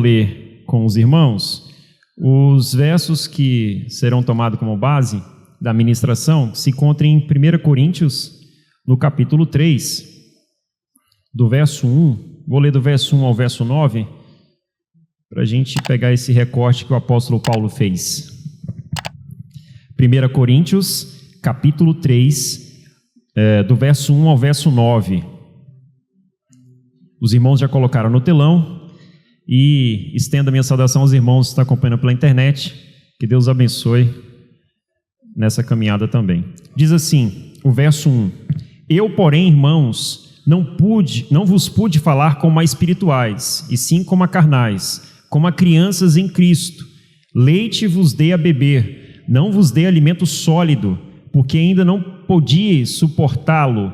ler com os irmãos os versos que serão tomados como base da ministração, que se encontram em 1 Coríntios, no capítulo 3, do verso 1. Vou ler do verso 1 ao verso 9, para a gente pegar esse recorte que o apóstolo Paulo fez. 1 Coríntios, capítulo 3, do verso 1 ao verso 9. Os irmãos já colocaram no telão, e estendo a minha saudação aos irmãos que estão acompanhando pela internet. Que Deus abençoe nessa caminhada também. Diz assim, o verso 1: Eu, porém, irmãos, não vos pude falar como a espirituais, e sim como a carnais, como a crianças em Cristo. Leite vos dei a beber, não vos dei alimento sólido, porque ainda não podíeis suportá-lo,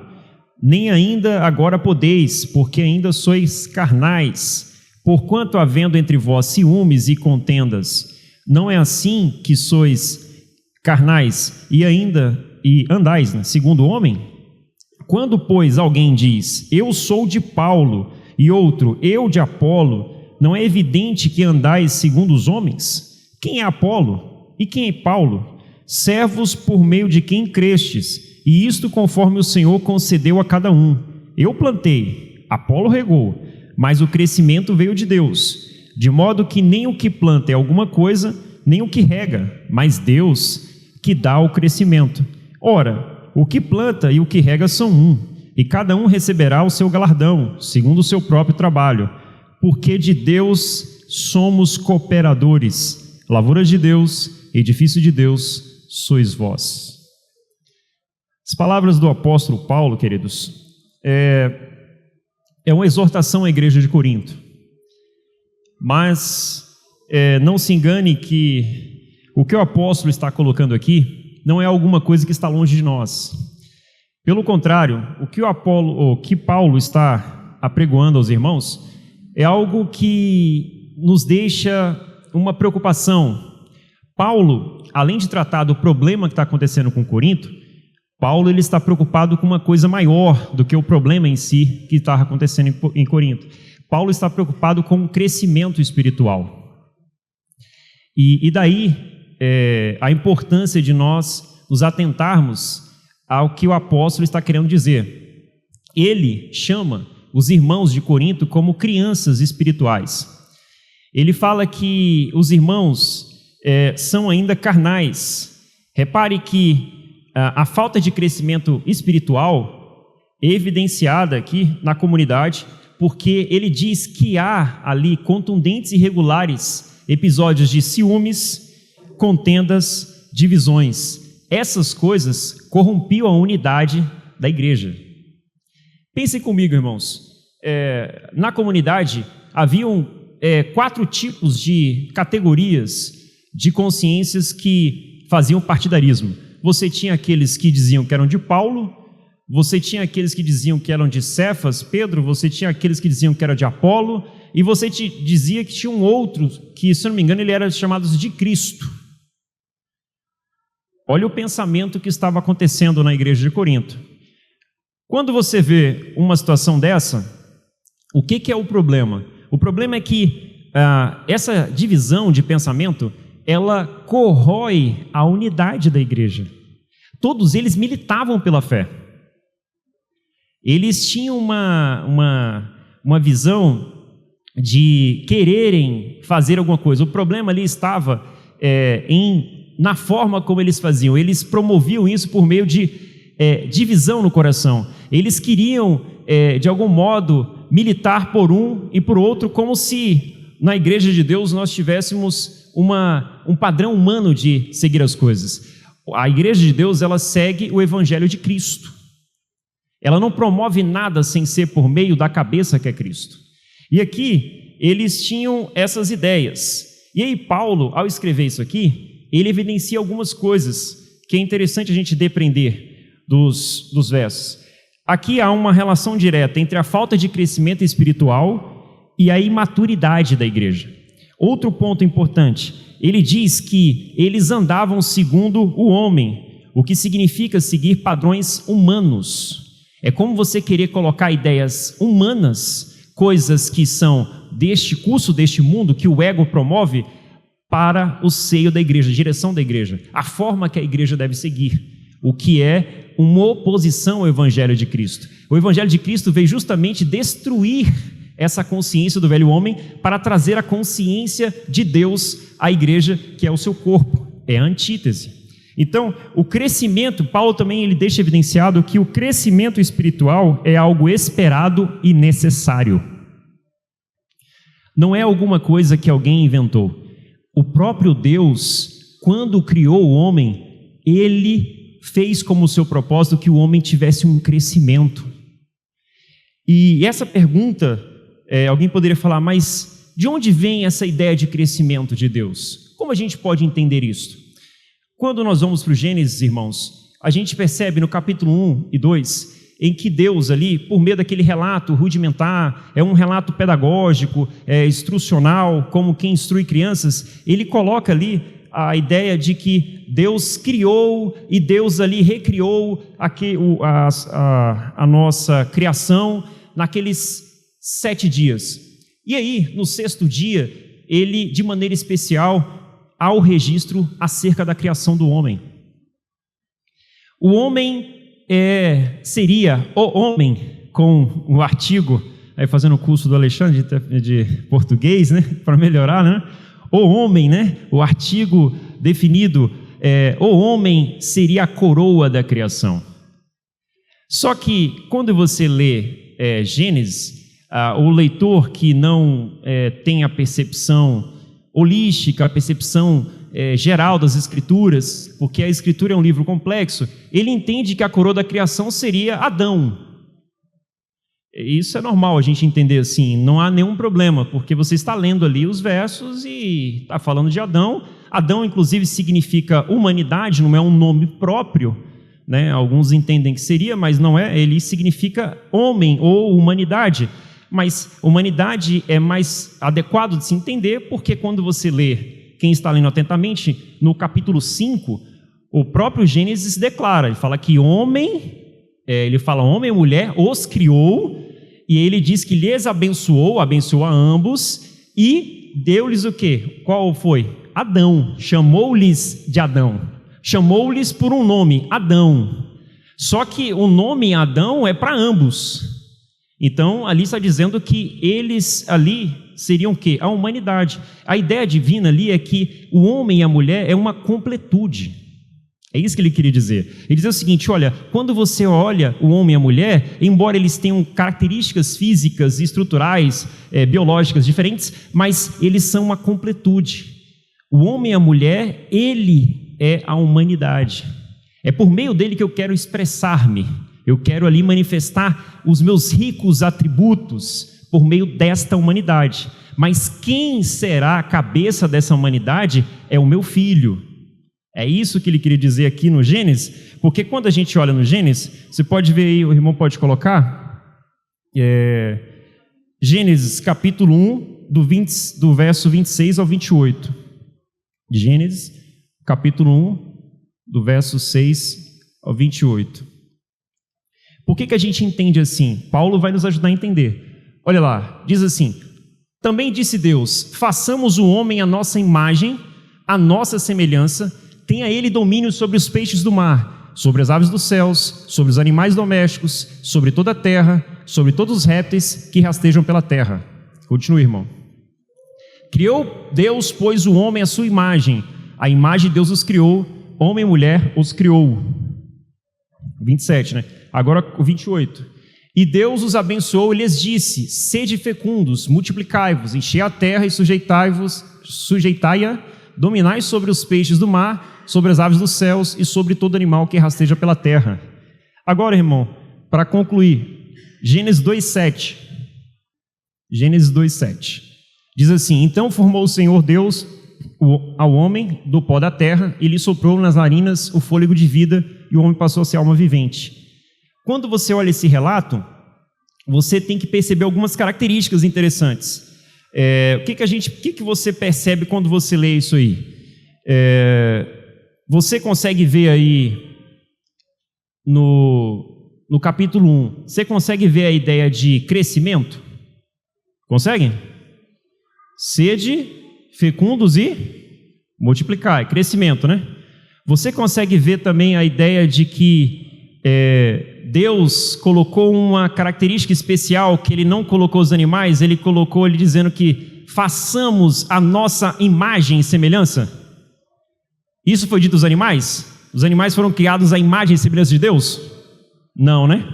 nem ainda agora podeis, porque ainda sois carnais. Porquanto, havendo entre vós ciúmes e contendas, não é assim que sois carnais e andais, né, segundo o homem? Quando, pois, alguém diz, eu sou de Paulo, e outro, eu de Apolo, não é evidente que andais segundo os homens? Quem é Apolo? E quem é Paulo? Servos por meio de quem crestes, e isto conforme o Senhor concedeu a cada um. Eu plantei, Apolo regou, mas o crescimento veio de Deus, de modo que nem o que planta é alguma coisa, nem o que rega, mas Deus que dá o crescimento. Ora, o que planta e o que rega são um, e cada um receberá o seu galardão, segundo o seu próprio trabalho, porque de Deus somos cooperadores, lavoura de Deus, edifício de Deus, sois vós. As palavras do apóstolo Paulo, queridos, é uma exortação à igreja de Corinto, mas não se engane que o que o apóstolo está colocando aqui não é alguma coisa que está longe de nós. Pelo contrário, o que Paulo está apregoando aos irmãos é algo que nos deixa uma preocupação. Paulo, além de tratar do problema que está acontecendo com Corinto, Paulo ele está preocupado com uma coisa maior do que o problema em si que está acontecendo em Corinto. Paulo está preocupado com o crescimento espiritual. E daí a importância de nós nos atentarmos ao que o apóstolo está querendo dizer. Ele chama os irmãos de Corinto como crianças espirituais. Ele fala que os irmãos são ainda carnais. Repare que a falta de crescimento espiritual é evidenciada aqui na comunidade, porque ele diz que há ali contundentes e regulares episódios de ciúmes, contendas, divisões. Essas coisas corrompiam a unidade da igreja. Pensem comigo, irmãos. Na comunidade haviam 4 tipos de categorias de consciências que faziam partidarismo. Você tinha aqueles que diziam que eram de Paulo, você tinha aqueles que diziam que eram de Cefas, Pedro, você tinha aqueles que diziam que era de Apolo, e você dizia que tinha um outro, que se não me engano ele era chamado de Cristo. Olha o pensamento que estava acontecendo na igreja de Corinto. Quando você vê uma situação dessa, o que é o problema? O problema é que essa divisão de pensamento, ela corrói a unidade da igreja. Todos eles militavam pela fé. Eles tinham uma visão de quererem fazer alguma coisa. O problema ali estava na forma como eles faziam. Eles promoviam isso por meio de divisão no coração. Eles queriam, de algum modo, militar por um e por outro, como se na igreja de Deus nós tivéssemos um padrão humano de seguir as coisas. A igreja de Deus, ela segue o evangelho de Cristo. Ela não promove nada sem ser por meio da cabeça que é Cristo. E aqui, eles tinham essas ideias. E aí Paulo, ao escrever isso aqui, ele evidencia algumas coisas que é interessante a gente depreender dos versos. Aqui há uma relação direta entre a falta de crescimento espiritual e a imaturidade da igreja. Outro ponto importante, ele diz que eles andavam segundo o homem, o que significa seguir padrões humanos. É como você querer colocar ideias humanas coisas que são deste curso, deste mundo, que o ego promove, para o seio da igreja, a direção da igreja, a forma que a igreja deve seguir, o que é uma oposição ao Evangelho de Cristo. O Evangelho de Cristo veio justamente destruir essa consciência do velho homem para trazer a consciência de Deus à igreja, que é o seu corpo, é a antítese. Então, o crescimento, Paulo também ele deixa evidenciado que o crescimento espiritual é algo esperado e necessário. Não é alguma coisa que alguém inventou. O próprio Deus, quando criou o homem, ele fez como seu propósito que o homem tivesse um crescimento. E essa pergunta, alguém poderia falar, mas de onde vem essa ideia de crescimento de Deus? Como a gente pode entender isso? Quando nós vamos para o Gênesis, irmãos, a gente percebe no capítulo 1 e 2, em que Deus ali, por meio daquele relato rudimentar, é um relato pedagógico, instrucional, como quem instrui crianças, ele coloca ali a ideia de que Deus criou e Deus ali recriou a nossa criação naqueles 7 dias. E aí, no 6º dia, ele, de maneira especial, há o registro acerca da criação do homem. O homem seria o homem, com o artigo, aí fazendo o curso do Alexandre de português, né, para melhorar, né? O homem, né, o artigo definido, o homem seria a coroa da criação. Só que quando você lê Gênesis, o leitor que não tem a percepção holística, a percepção geral das Escrituras, porque a Escritura é um livro complexo, ele entende que a coroa da criação seria Adão. Isso é normal a gente entender assim, não há nenhum problema, porque você está lendo ali os versos e está falando de Adão. Adão, inclusive, significa humanidade, não é um nome próprio, né? Alguns entendem que seria, mas não é, ele significa homem ou humanidade. Mas humanidade é mais adequado de se entender, porque quando você lê, quem está lendo atentamente, no capítulo 5, o próprio Gênesis declara, ele fala que homem e mulher os criou, e ele diz que lhes abençoou a ambos, e deu-lhes o quê? Qual foi? Adão, chamou-lhes de Adão, chamou-lhes por um nome, Adão. Só que o nome Adão é para ambos. Então, ali está dizendo que eles ali seriam o quê? A humanidade. A ideia divina ali é que o homem e a mulher é uma completude. É isso que ele queria dizer. Ele diz o seguinte, olha, quando você olha o homem e a mulher, embora eles tenham características físicas, estruturais, biológicas diferentes, mas eles são uma completude. O homem e a mulher, ele é a humanidade. É por meio dele que eu quero expressar-me. Eu quero ali manifestar os meus ricos atributos por meio desta humanidade. Mas quem será a cabeça dessa humanidade é o meu filho. É isso que ele queria dizer aqui no Gênesis, porque quando a gente olha no Gênesis, você pode ver aí, o irmão pode colocar, Gênesis capítulo 1, do verso 26 ao 28. Gênesis capítulo 1, do verso 6 ao 28. Por que a gente entende assim? Paulo vai nos ajudar a entender. Olha lá, diz assim, também disse Deus, façamos o homem à nossa imagem, à nossa semelhança, tenha ele domínio sobre os peixes do mar, sobre as aves dos céus, sobre os animais domésticos, sobre toda a terra, sobre todos os répteis que rastejam pela terra. Continue, irmão. Criou Deus, pois, o homem à sua imagem, a imagem de Deus os criou, homem e mulher os criou. 27, né? Agora o 28. E Deus os abençoou e lhes disse, sede fecundos, multiplicai-vos, enchei a terra e sujeitai-a, dominai sobre os peixes do mar, sobre as aves dos céus e sobre todo animal que rasteja pela terra. Agora, irmão, para concluir, Gênesis 2:7. Gênesis 2:7. Diz assim, então formou o Senhor Deus ao homem do pó da terra e lhe soprou nas narinas o fôlego de vida e o homem passou a ser alma vivente. Quando você olha esse relato, você tem que perceber algumas características interessantes. O que você percebe quando você lê isso aí? Você consegue ver aí no capítulo 1, você consegue ver a ideia de crescimento? Conseguem? Sede, fecundos e multiplicai. Crescimento, né? Você consegue ver também a ideia de que Deus colocou uma característica especial que Ele não colocou os animais, Ele colocou Ele dizendo que façamos a nossa imagem e semelhança? Isso foi dito aos animais? Os animais foram criados à imagem e semelhança de Deus? Não, né?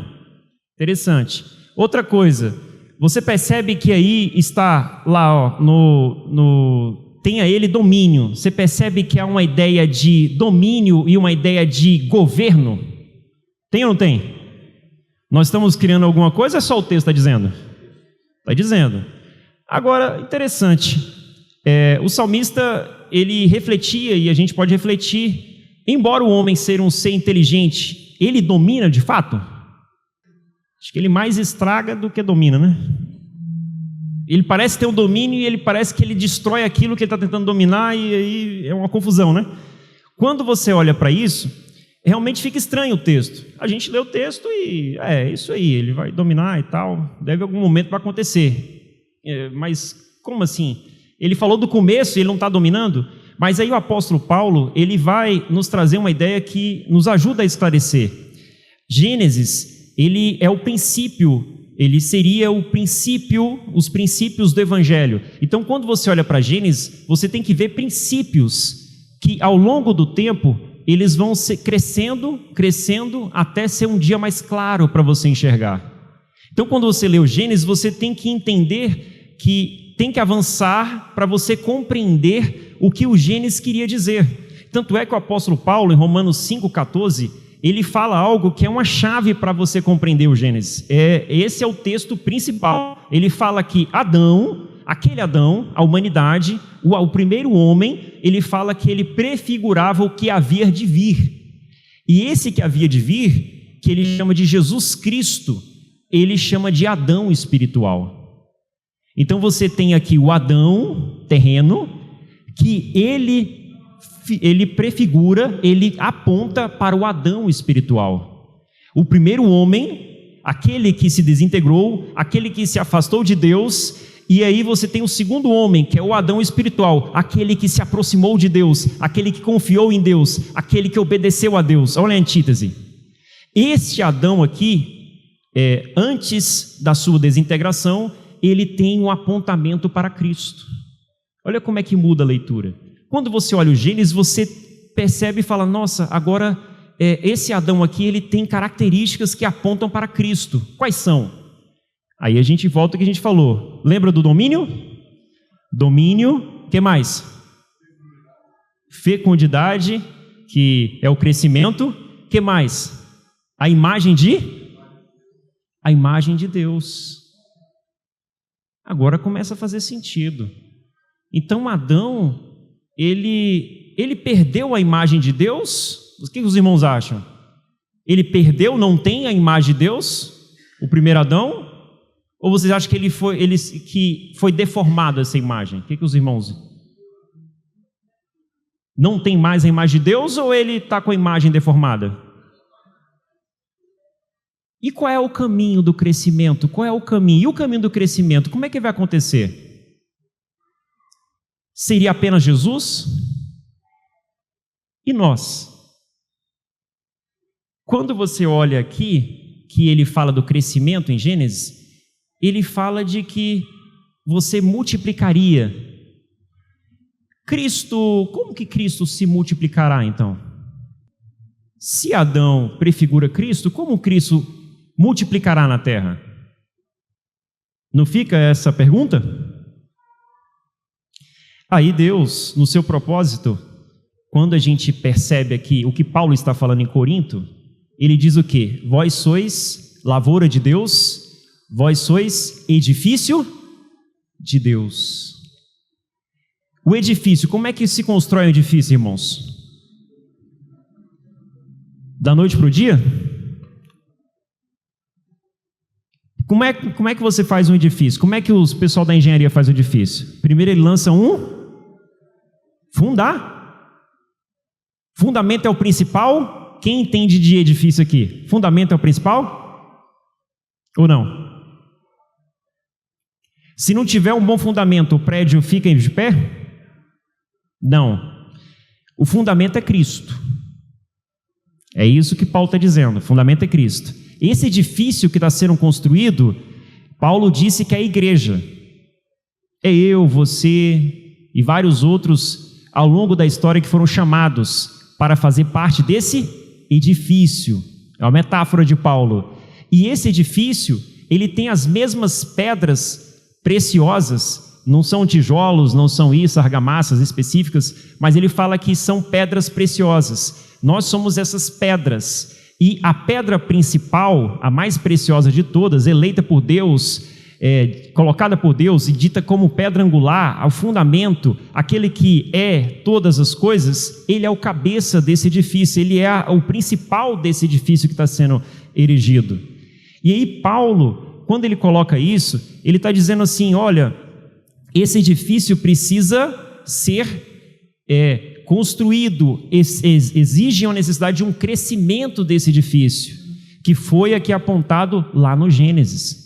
Interessante. Outra coisa, você percebe que aí está lá, tenha ele domínio. Você percebe que há uma ideia de domínio e uma ideia de governo? Tem ou não tem? Nós estamos criando alguma coisa ou é só o texto está dizendo? Está dizendo. Agora, interessante, o salmista, ele refletia, e a gente pode refletir, embora o homem seja um ser inteligente, ele domina de fato? Acho que ele mais estraga do que domina, né? Ele parece ter um domínio e ele parece que ele destrói aquilo que ele está tentando dominar, e aí é uma confusão, né? Quando você olha para isso, realmente fica estranho o texto. A gente lê o texto e isso aí, ele vai dominar e tal, deve algum momento vai acontecer. Mas como assim? Ele falou do começo e ele não está dominando? Mas aí o apóstolo Paulo, ele vai nos trazer uma ideia que nos ajuda a esclarecer. Gênesis, ele é o princípio, ele seria o princípio, os princípios do Evangelho. Então, quando você olha para Gênesis, você tem que ver princípios que ao longo do tempo, eles vão crescendo até ser um dia mais claro para você enxergar. Então, quando você lê o Gênesis, você tem que entender que tem que avançar para você compreender o que o Gênesis queria dizer. Tanto é que o apóstolo Paulo, em Romanos 5,14, ele fala algo que é uma chave para você compreender o Gênesis. Esse é o texto principal. Ele fala que Adão, aquele Adão, a humanidade, o primeiro homem, ele fala que ele prefigurava o que havia de vir. E esse que havia de vir, que ele chama de Jesus Cristo, ele chama de Adão espiritual. Então você tem aqui o Adão terreno, que ele prefigura, ele aponta para o Adão espiritual. O primeiro homem, aquele que se desintegrou, aquele que se afastou de Deus, e aí você tem o segundo homem, que é o Adão espiritual, aquele que se aproximou de Deus, aquele que confiou em Deus, aquele que obedeceu a Deus. Olha a antítese. Este Adão aqui, antes da sua desintegração, ele tem um apontamento para Cristo. Olha como é que muda a leitura. Quando você olha o Gênesis, você percebe e fala, nossa, agora esse Adão aqui, ele tem características que apontam para Cristo. Quais são? Aí a gente volta ao que a gente falou. Lembra do domínio? Domínio, o que mais? Fecundidade, que é o crescimento. O que mais? A imagem de Deus. Agora começa a fazer sentido. Então Adão, ele perdeu a imagem de Deus? O que os irmãos acham? Ele perdeu, não tem a imagem de Deus? O primeiro Adão? Ou vocês acham que foi deformado essa imagem? O que os irmãos... Não tem mais a imagem de Deus ou ele está com a imagem deformada? E qual é o caminho do crescimento? Qual é o caminho? E o caminho do crescimento, como é que vai acontecer? Seria apenas Jesus? E nós? Quando você olha aqui, que ele fala do crescimento em Gênesis, ele fala de que você multiplicaria. Cristo, como que Cristo se multiplicará então? Se Adão prefigura Cristo, como Cristo multiplicará na terra? Não fica essa pergunta? Aí Deus, no seu propósito, quando a gente percebe aqui o que Paulo está falando em Corinto, ele diz o quê? Vós sois lavoura de Deus, vós sois edifício de Deus. O edifício, como é que se constrói um edifício, irmãos? Da noite para o dia? Como é que você faz um edifício? Como é que o pessoal da engenharia faz um edifício? Primeiro ele lança fundamento é o principal. Quem entende de edifício aqui? Fundamento é o principal? Ou não? Se não tiver um bom fundamento, o prédio fica de pé? Não. O fundamento é Cristo. É isso que Paulo está dizendo, o fundamento é Cristo. Esse edifício que está sendo construído, Paulo disse que é a igreja. É eu, você e vários outros ao longo da história que foram chamados para fazer parte desse edifício. É uma metáfora de Paulo. E esse edifício, ele tem as mesmas pedras preciosas, não são tijolos, não são isso, argamassas específicas, mas ele fala que são pedras preciosas. Nós somos essas pedras. E a pedra principal, a mais preciosa de todas, eleita por Deus, colocada por Deus e dita como pedra angular, o fundamento, aquele que é todas as coisas, ele é o cabeça desse edifício, ele é o principal desse edifício que está sendo erigido. E aí Paulo, quando ele coloca isso, ele está dizendo assim, olha, esse edifício precisa ser construído, exige a necessidade de um crescimento desse edifício, que foi aqui apontado lá no Gênesis.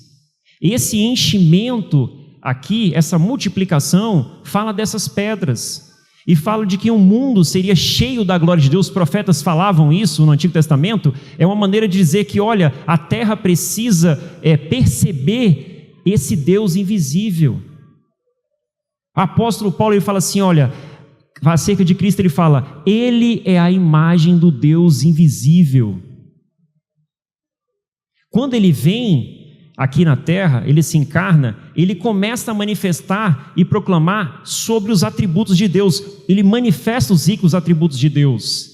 Esse enchimento aqui, essa multiplicação, fala dessas pedras, e fala de que um mundo seria cheio da glória de Deus. Os profetas falavam isso no Antigo Testamento. É uma maneira de dizer que, olha, a terra precisa perceber esse Deus invisível. O apóstolo Paulo, ele fala assim, olha, acerca de Cristo ele fala, ele é a imagem do Deus invisível. Quando ele vem aqui na terra, ele se encarna, ele começa a manifestar e proclamar sobre os atributos de Deus, ele manifesta os ricos atributos de Deus,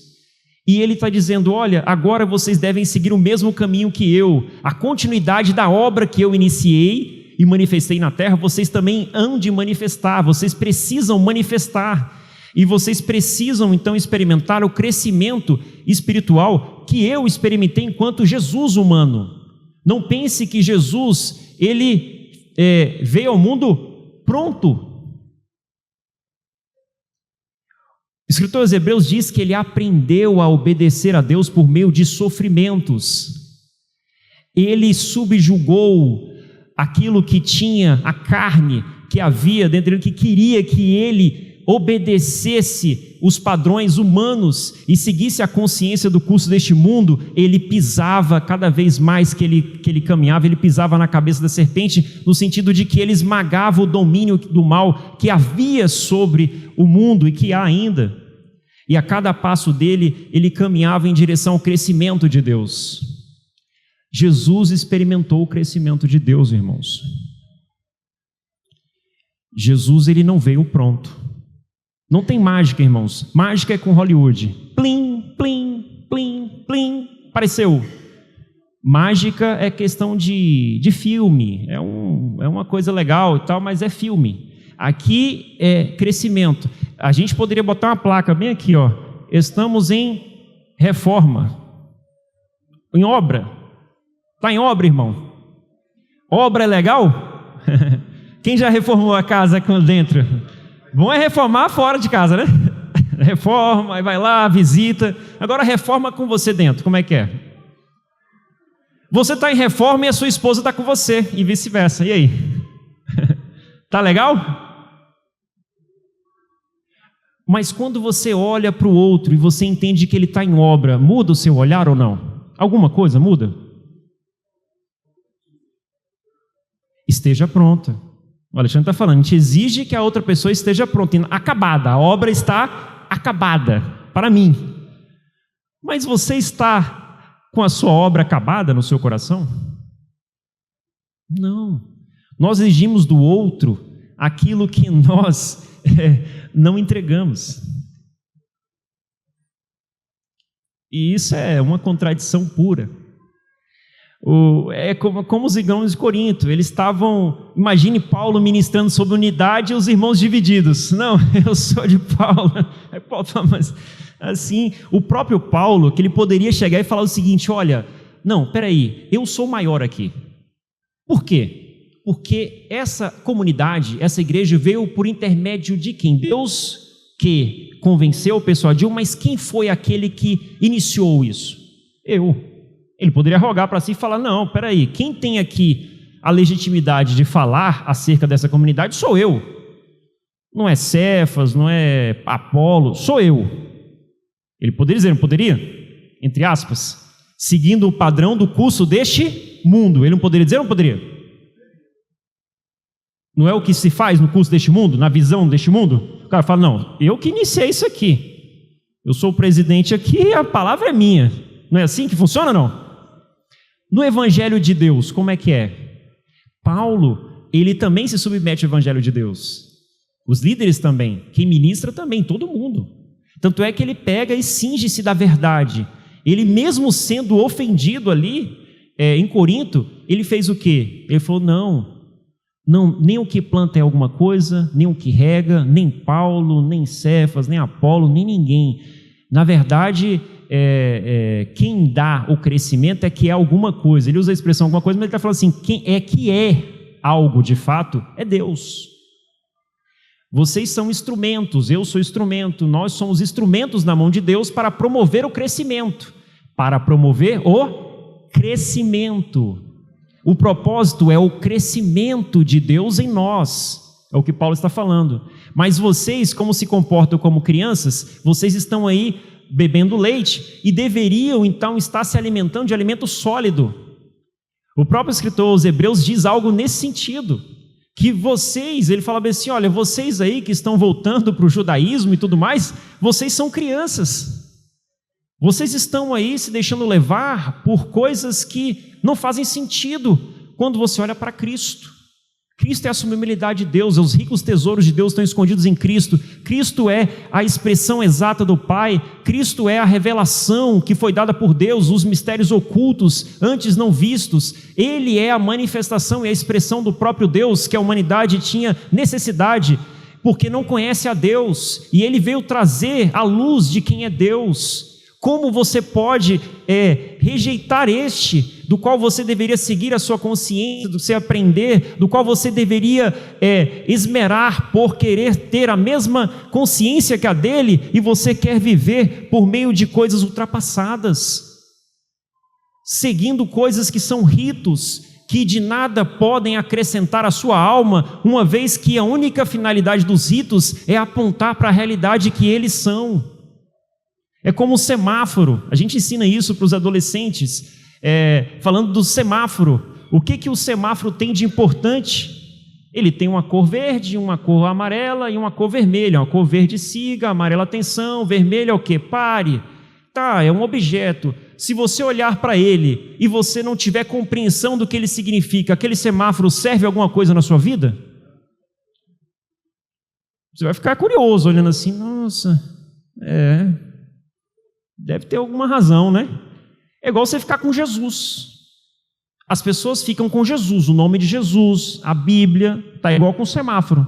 e ele está dizendo, olha, agora vocês devem seguir o mesmo caminho que eu, a continuidade da obra que eu iniciei e manifestei na terra, vocês também hão de manifestar, vocês precisam manifestar, e vocês precisam então experimentar o crescimento espiritual que eu experimentei enquanto Jesus humano. Não pense que Jesus, ele veio ao mundo pronto. O escritor aos Hebreus diz que ele aprendeu a obedecer a Deus por meio de sofrimentos. Ele subjugou aquilo que tinha, a carne que havia dentro dele, que queria que ele obedecesse os padrões humanos e seguisse a consciência do curso deste mundo. Ele pisava cada vez mais que ele caminhava, ele pisava na cabeça da serpente, no sentido de que ele esmagava o domínio do mal que havia sobre o mundo e que há ainda, e a cada passo dele, ele caminhava em direção ao crescimento de Deus. Jesus experimentou o crescimento de Deus, irmãos. Jesus, ele não veio pronto. Não tem mágica, irmãos. Mágica é com Hollywood. Plim, plim, plim, plim. Apareceu. Mágica é questão de filme. É uma coisa legal e tal, mas é filme. Aqui é crescimento. A gente poderia botar uma placa bem aqui, ó. Estamos em reforma. Em obra. Está em obra, irmão. Obra é legal? Quem já reformou a casa aqui dentro? Bom é reformar fora de casa, né? Reforma, aí vai lá, visita. Agora reforma com você dentro, como é que é? Você está em reforma e a sua esposa está com você, e vice-versa. E aí? Tá legal? Mas quando você olha para o outro e você entende que ele está em obra, muda o seu olhar ou não? Alguma coisa muda? Esteja pronta. O Alexandre está falando, a gente exige que a outra pessoa esteja pronta, acabada, a obra está acabada, para mim. Mas você está com a sua obra acabada no seu coração? Não. Nós exigimos do outro aquilo que nós não entregamos. E isso é uma contradição pura. É como os irmãos de Corinto, eles estavam, imagine Paulo ministrando sobre unidade e os irmãos divididos. Não, eu sou de Paulo. Aí Paulo fala, mas assim, o próprio Paulo, que ele poderia chegar e falar o seguinte, olha, não, peraí, eu sou maior aqui. Por quê? Porque essa comunidade, essa igreja veio por intermédio de quem? Deus que convenceu o pessoal de mas quem foi aquele que iniciou isso? Eu. Ele poderia rogar para si e falar, não, peraí, quem tem aqui a legitimidade de falar acerca dessa comunidade sou eu. Não é Cefas, não é Apolo, sou eu. Ele poderia dizer, não poderia? Entre aspas, seguindo o padrão do curso deste mundo. Ele não poderia dizer, não poderia? Não é o que se faz no curso deste mundo, na visão deste mundo? O cara fala, não, eu que iniciei isso aqui. Eu sou o presidente aqui e a palavra é minha. Não é assim que funciona, não? No Evangelho de Deus, como é que é? Paulo, ele também se submete ao Evangelho de Deus. Os líderes também, quem ministra também, todo mundo. Tanto é que ele pega e cinge-se da verdade. Ele mesmo sendo ofendido ali, em Corinto, ele fez o quê? Ele falou, não, nem o que planta é alguma coisa, nem o que rega, nem Paulo, nem Cefas, nem Apolo, nem ninguém. Na verdade, quem dá o crescimento é que é alguma coisa. Ele usa a expressão alguma coisa, mas ele está falando assim, quem é que é algo de fato é Deus. Vocês são instrumentos, eu sou instrumento, nós somos instrumentos na mão de Deus para promover o crescimento, para promover o crescimento. O propósito é o crescimento de Deus em nós, é o que Paulo está falando. Mas vocês, como se comportam como crianças, vocês estão aí bebendo leite e deveriam então estar se alimentando de alimento sólido. O próprio escritor aos Hebreus diz algo nesse sentido, que vocês, ele fala bem assim, olha, vocês aí que estão voltando para o judaísmo e tudo mais, vocês são crianças. Vocês estão aí se deixando levar por coisas que não fazem sentido quando você olha para Cristo. Cristo é a subliminalidade de Deus, os ricos tesouros de Deus estão escondidos em Cristo. Cristo é a expressão exata do Pai, Cristo é a revelação que foi dada por Deus, os mistérios ocultos, antes não vistos. Ele é a manifestação e a expressão do próprio Deus que a humanidade tinha necessidade, porque não conhece a Deus, e Ele veio trazer a luz de quem é Deus. Como você pode rejeitar do qual você deveria seguir a sua consciência, do você aprender, do qual você deveria esmerar por querer ter a mesma consciência que a dele, e você quer viver por meio de coisas ultrapassadas, seguindo coisas que são ritos, que de nada podem acrescentar à sua alma, uma vez que a única finalidade dos ritos é apontar para a realidade que eles são. É como o semáforo, a gente ensina isso para os adolescentes, falando do semáforo. O que o semáforo tem de importante? Ele tem uma cor verde, uma cor amarela e uma cor vermelha. Uma cor verde siga, amarela atenção, vermelha é o quê? Pare. Tá, é um objeto. Se você olhar para ele e você não tiver compreensão do que ele significa, aquele semáforo serve alguma coisa na sua vida? Você vai ficar curioso olhando assim, nossa, deve ter alguma razão, né? É igual você ficar com Jesus. As pessoas ficam com Jesus, o nome de Jesus, a Bíblia, está igual com o semáforo.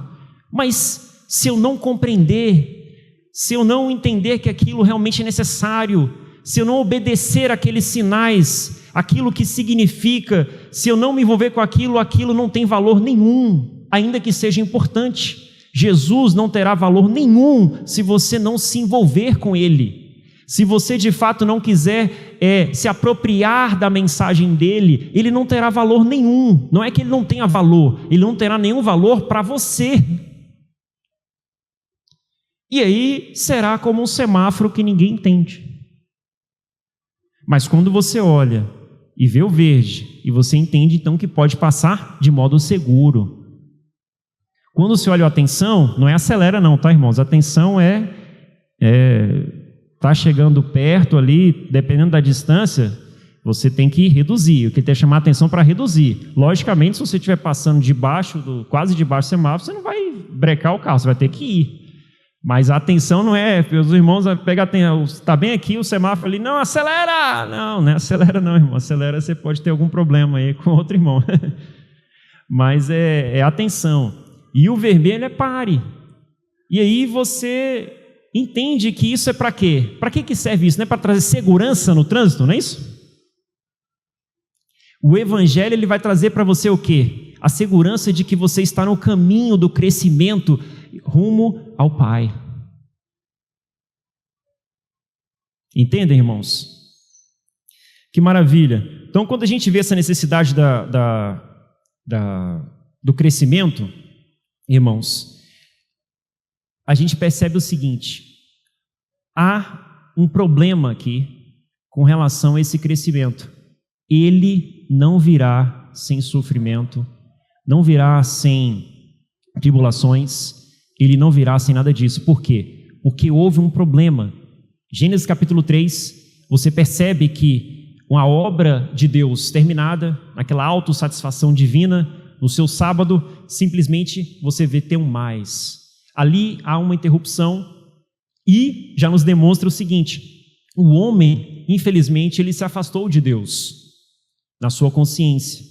Mas se eu não compreender, se eu não entender que aquilo realmente é necessário, se eu não obedecer aqueles sinais, aquilo que significa, se eu não me envolver com aquilo, aquilo não tem valor nenhum, ainda que seja importante. Jesus não terá valor nenhum se você não se envolver com ele. Se você de fato não quiser se apropriar da mensagem dele, ele não terá valor nenhum. Não é que ele não tenha valor, ele não terá nenhum valor para você. E aí será como um semáforo que ninguém entende. Mas quando você olha e vê o verde, e você entende então que pode passar de modo seguro. Quando você olha a atenção, não é acelera não, tá, irmãos? A atenção está chegando perto ali, dependendo da distância, você tem que reduzir. O que ele tem que chamar a atenção para reduzir. Logicamente, se você estiver passando quase debaixo do semáforo, você não vai brecar o carro, você vai ter que ir. Mas a atenção não é, os irmãos pegam atenção, está bem aqui o semáforo ali, não, acelera! Não é acelera não, irmão, acelera você pode ter algum problema aí com outro irmão. Mas é atenção. E o vermelho é pare. E aí você entende que isso é para quê? Para que serve isso? Não é para trazer segurança no trânsito, não é isso? O Evangelho ele vai trazer para você o quê? A segurança de que você está no caminho do crescimento rumo ao Pai. Entendem, irmãos? Que maravilha. Então, quando a gente vê essa necessidade do crescimento, irmãos, a gente percebe o seguinte: há um problema aqui com relação a esse crescimento. Ele não virá sem sofrimento, não virá sem tribulações, ele não virá sem nada disso. Por quê? Porque houve um problema. Gênesis capítulo 3, você percebe que uma obra de Deus terminada, naquela autossatisfação divina, no seu sábado, simplesmente você vê ter um mais. Ali há uma interrupção e já nos demonstra o seguinte: o homem, infelizmente, ele se afastou de Deus na sua consciência.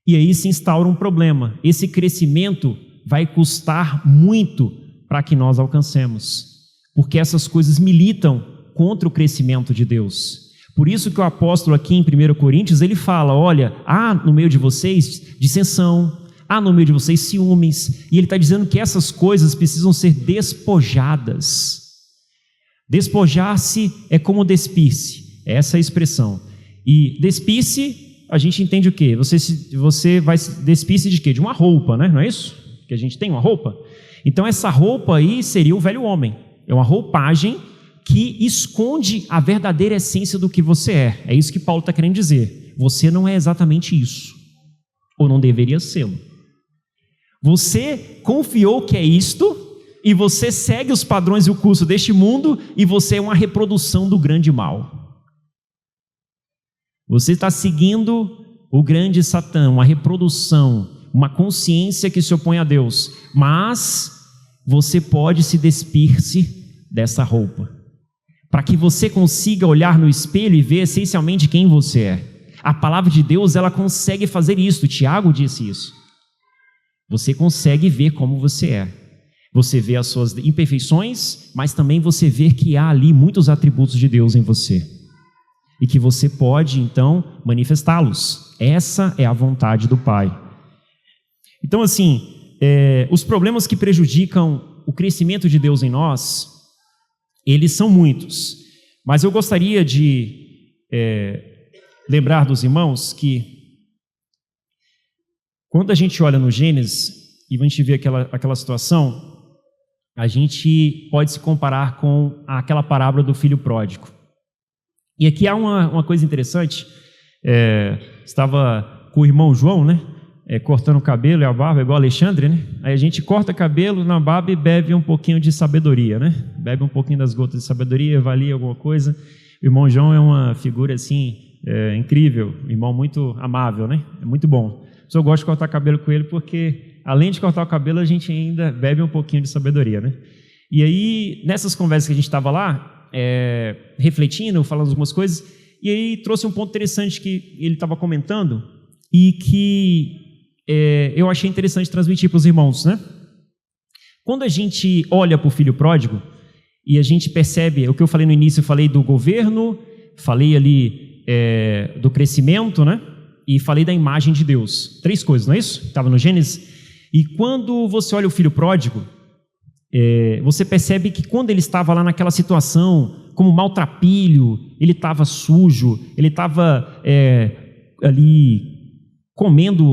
E aí se instaura um problema. Esse crescimento vai custar muito para que nós alcancemos, porque essas coisas militam contra o crescimento de Deus. Por isso que o apóstolo aqui em 1 Coríntios, ele fala: olha, há no meio de vocês dissensão, há no meio de vocês ciúmes, e ele está dizendo que essas coisas precisam ser despojadas. Despojar-se é como despir-se, essa é a expressão. E despir-se, a gente entende o quê? Você vai despir-se de quê? De uma roupa, né? Não é isso? Que a gente tem uma roupa. Então essa roupa aí seria o velho homem. É uma roupagem que esconde a verdadeira essência do que você é. É isso que Paulo está querendo dizer. Você não é exatamente isso, ou não deveria ser. Você confiou que é isto, e você segue os padrões e o curso deste mundo, e você é uma reprodução do grande mal. Você está seguindo o grande Satã, uma reprodução, uma consciência que se opõe a Deus. Mas você pode se despir-se dessa roupa, para que você consiga olhar no espelho e ver essencialmente quem você é. A palavra de Deus, ela consegue fazer isso. Tiago disse isso. Você consegue ver como você é. Você vê as suas imperfeições, mas também você vê que há ali muitos atributos de Deus em você, e que você pode então manifestá-los. Essa é a vontade do Pai. Então assim, os problemas que prejudicam o crescimento de Deus em nós, eles são muitos, mas eu gostaria de lembrar dos irmãos que quando a gente olha no Gênesis e a gente vê aquela situação, a gente pode se comparar com aquela parábola do filho pródigo. E aqui há uma coisa interessante. Estava com o irmão João, né? Cortando o cabelo e a barba, igual Alexandre, né? Aí a gente corta cabelo na barba e bebe um pouquinho de sabedoria, né? Bebe um pouquinho das gotas de sabedoria, avalia alguma coisa. O irmão João é uma figura assim, incrível, irmão muito amável, né? É muito bom. Eu gosto de cortar cabelo com ele porque, além de cortar o cabelo, a gente ainda bebe um pouquinho de sabedoria, né? E aí, nessas conversas que a gente estava lá, refletindo, falando algumas coisas, e aí trouxe um ponto interessante que ele estava comentando e que eu achei interessante transmitir para os irmãos, né? Quando a gente olha para o filho pródigo e a gente percebe o que eu falei no início, eu falei do governo, falei ali do crescimento, né? E falei da imagem de Deus. 3 coisas, não é isso? Estava no Gênesis. E quando você olha o filho pródigo, você percebe que quando ele estava lá naquela situação, como maltrapilho, ele estava sujo, ele estava ali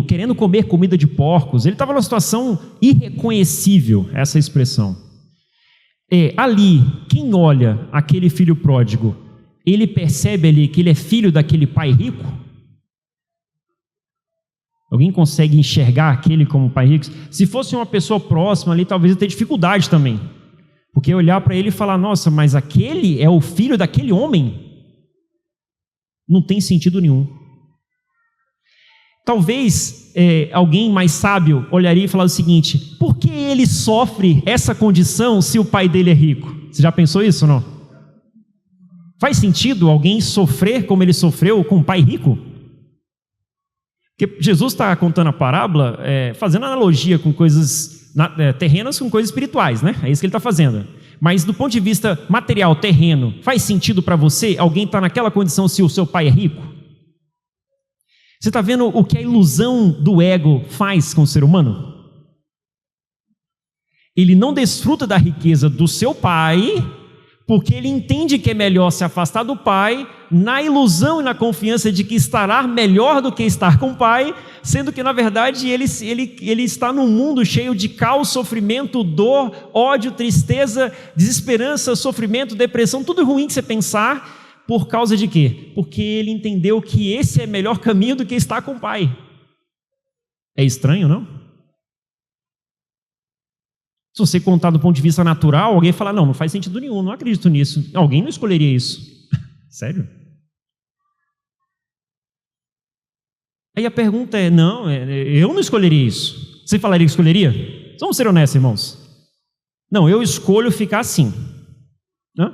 querendo comer comida de porcos, ele estava numa situação irreconhecível, essa expressão. Ali, quem olha aquele filho pródigo, ele percebe ali que ele é filho daquele pai rico? Alguém consegue enxergar aquele como pai rico? Se fosse uma pessoa próxima ali, talvez eu tenha dificuldade também, porque olhar para ele e falar: nossa, mas aquele é o filho daquele homem? Não tem sentido nenhum. Talvez alguém mais sábio olharia e falaria o seguinte: por que ele sofre essa condição se o pai dele é rico? Você já pensou isso ou não? Faz sentido alguém sofrer como ele sofreu com um pai rico? Porque Jesus está contando a parábola, fazendo analogia com coisas terrenas com coisas espirituais, né? É isso que ele está fazendo. Mas do ponto de vista material, terreno, faz sentido para você alguém estar naquela condição se o seu pai é rico? Você está vendo o que a ilusão do ego faz com o ser humano? Ele não desfruta da riqueza do seu pai, porque ele entende que é melhor se afastar do pai, na ilusão e na confiança de que estará melhor do que estar com o pai, sendo que na verdade ele está num mundo cheio de caos, sofrimento, dor, ódio, tristeza, desesperança, sofrimento, depressão, tudo ruim que você pensar, por causa de quê? Porque ele entendeu que esse é melhor caminho do que estar com o pai. É estranho, não? Se você contar do ponto de vista natural, alguém fala, não faz sentido nenhum, não acredito nisso. Alguém não escolheria isso. Sério? Aí a pergunta é, não, eu não escolheria isso. Você falaria que escolheria? Vamos ser honestos, irmãos. Não, eu escolho ficar assim. Hã?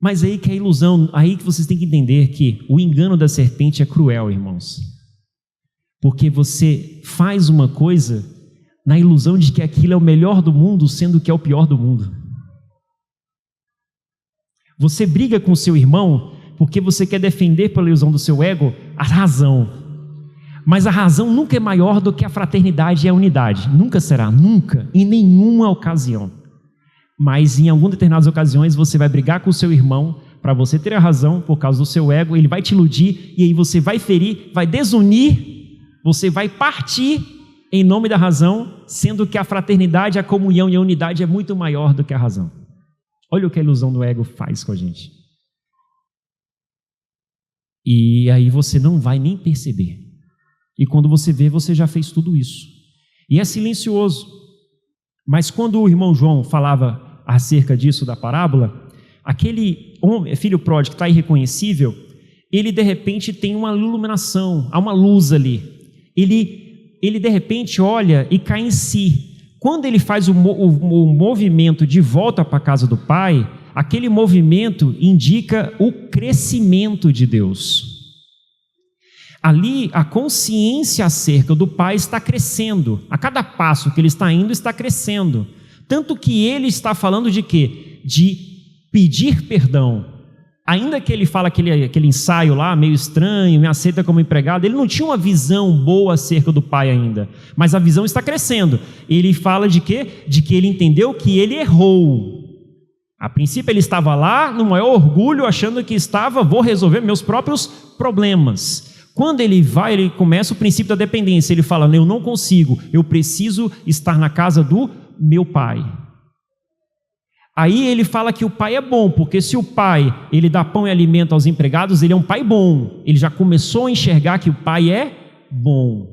Mas aí que a ilusão, aí que vocês têm que entender que o engano da serpente é cruel, irmãos. Porque você faz uma coisa na ilusão de que aquilo é o melhor do mundo, sendo que é o pior do mundo. Você briga com o seu irmão porque você quer defender pela ilusão do seu ego a razão. Mas a razão nunca é maior do que a fraternidade e a unidade. Nunca será, nunca, em nenhuma ocasião. Mas em algumas determinadas ocasiões você vai brigar com o seu irmão para você ter a razão por causa do seu ego, ele vai te iludir e aí você vai ferir, vai desunir, você vai partir em nome da razão, sendo que a fraternidade, a comunhão e a unidade é muito maior do que a razão. Olha o que a ilusão do ego faz com a gente. E aí você não vai nem perceber. E quando você vê, você já fez tudo isso. E é silencioso. Mas quando o irmão João falava acerca disso da parábola, aquele filho pródigo que está irreconhecível, ele de repente tem uma iluminação, há uma luz ali. Ele de repente olha e cai em si. Quando ele faz o movimento de volta para a casa do pai, aquele movimento indica o crescimento de Deus. Ali a consciência acerca do pai está crescendo. A cada passo que ele está indo está crescendo. Tanto que ele está falando de quê? De pedir perdão. Ainda que ele fala aquele ensaio lá, meio estranho, me aceita como empregado, ele não tinha uma visão boa acerca do pai ainda, mas a visão está crescendo. Ele fala de quê? De que ele entendeu que ele errou. A princípio ele estava lá, no maior orgulho, achando que vou resolver meus próprios problemas. Quando ele vai, ele começa o princípio da dependência, ele fala, eu não consigo, eu preciso estar na casa do meu pai. Aí ele fala que o pai é bom, porque se o pai ele dá pão e alimento aos empregados, ele é um pai bom. Ele já começou a enxergar que o pai é bom.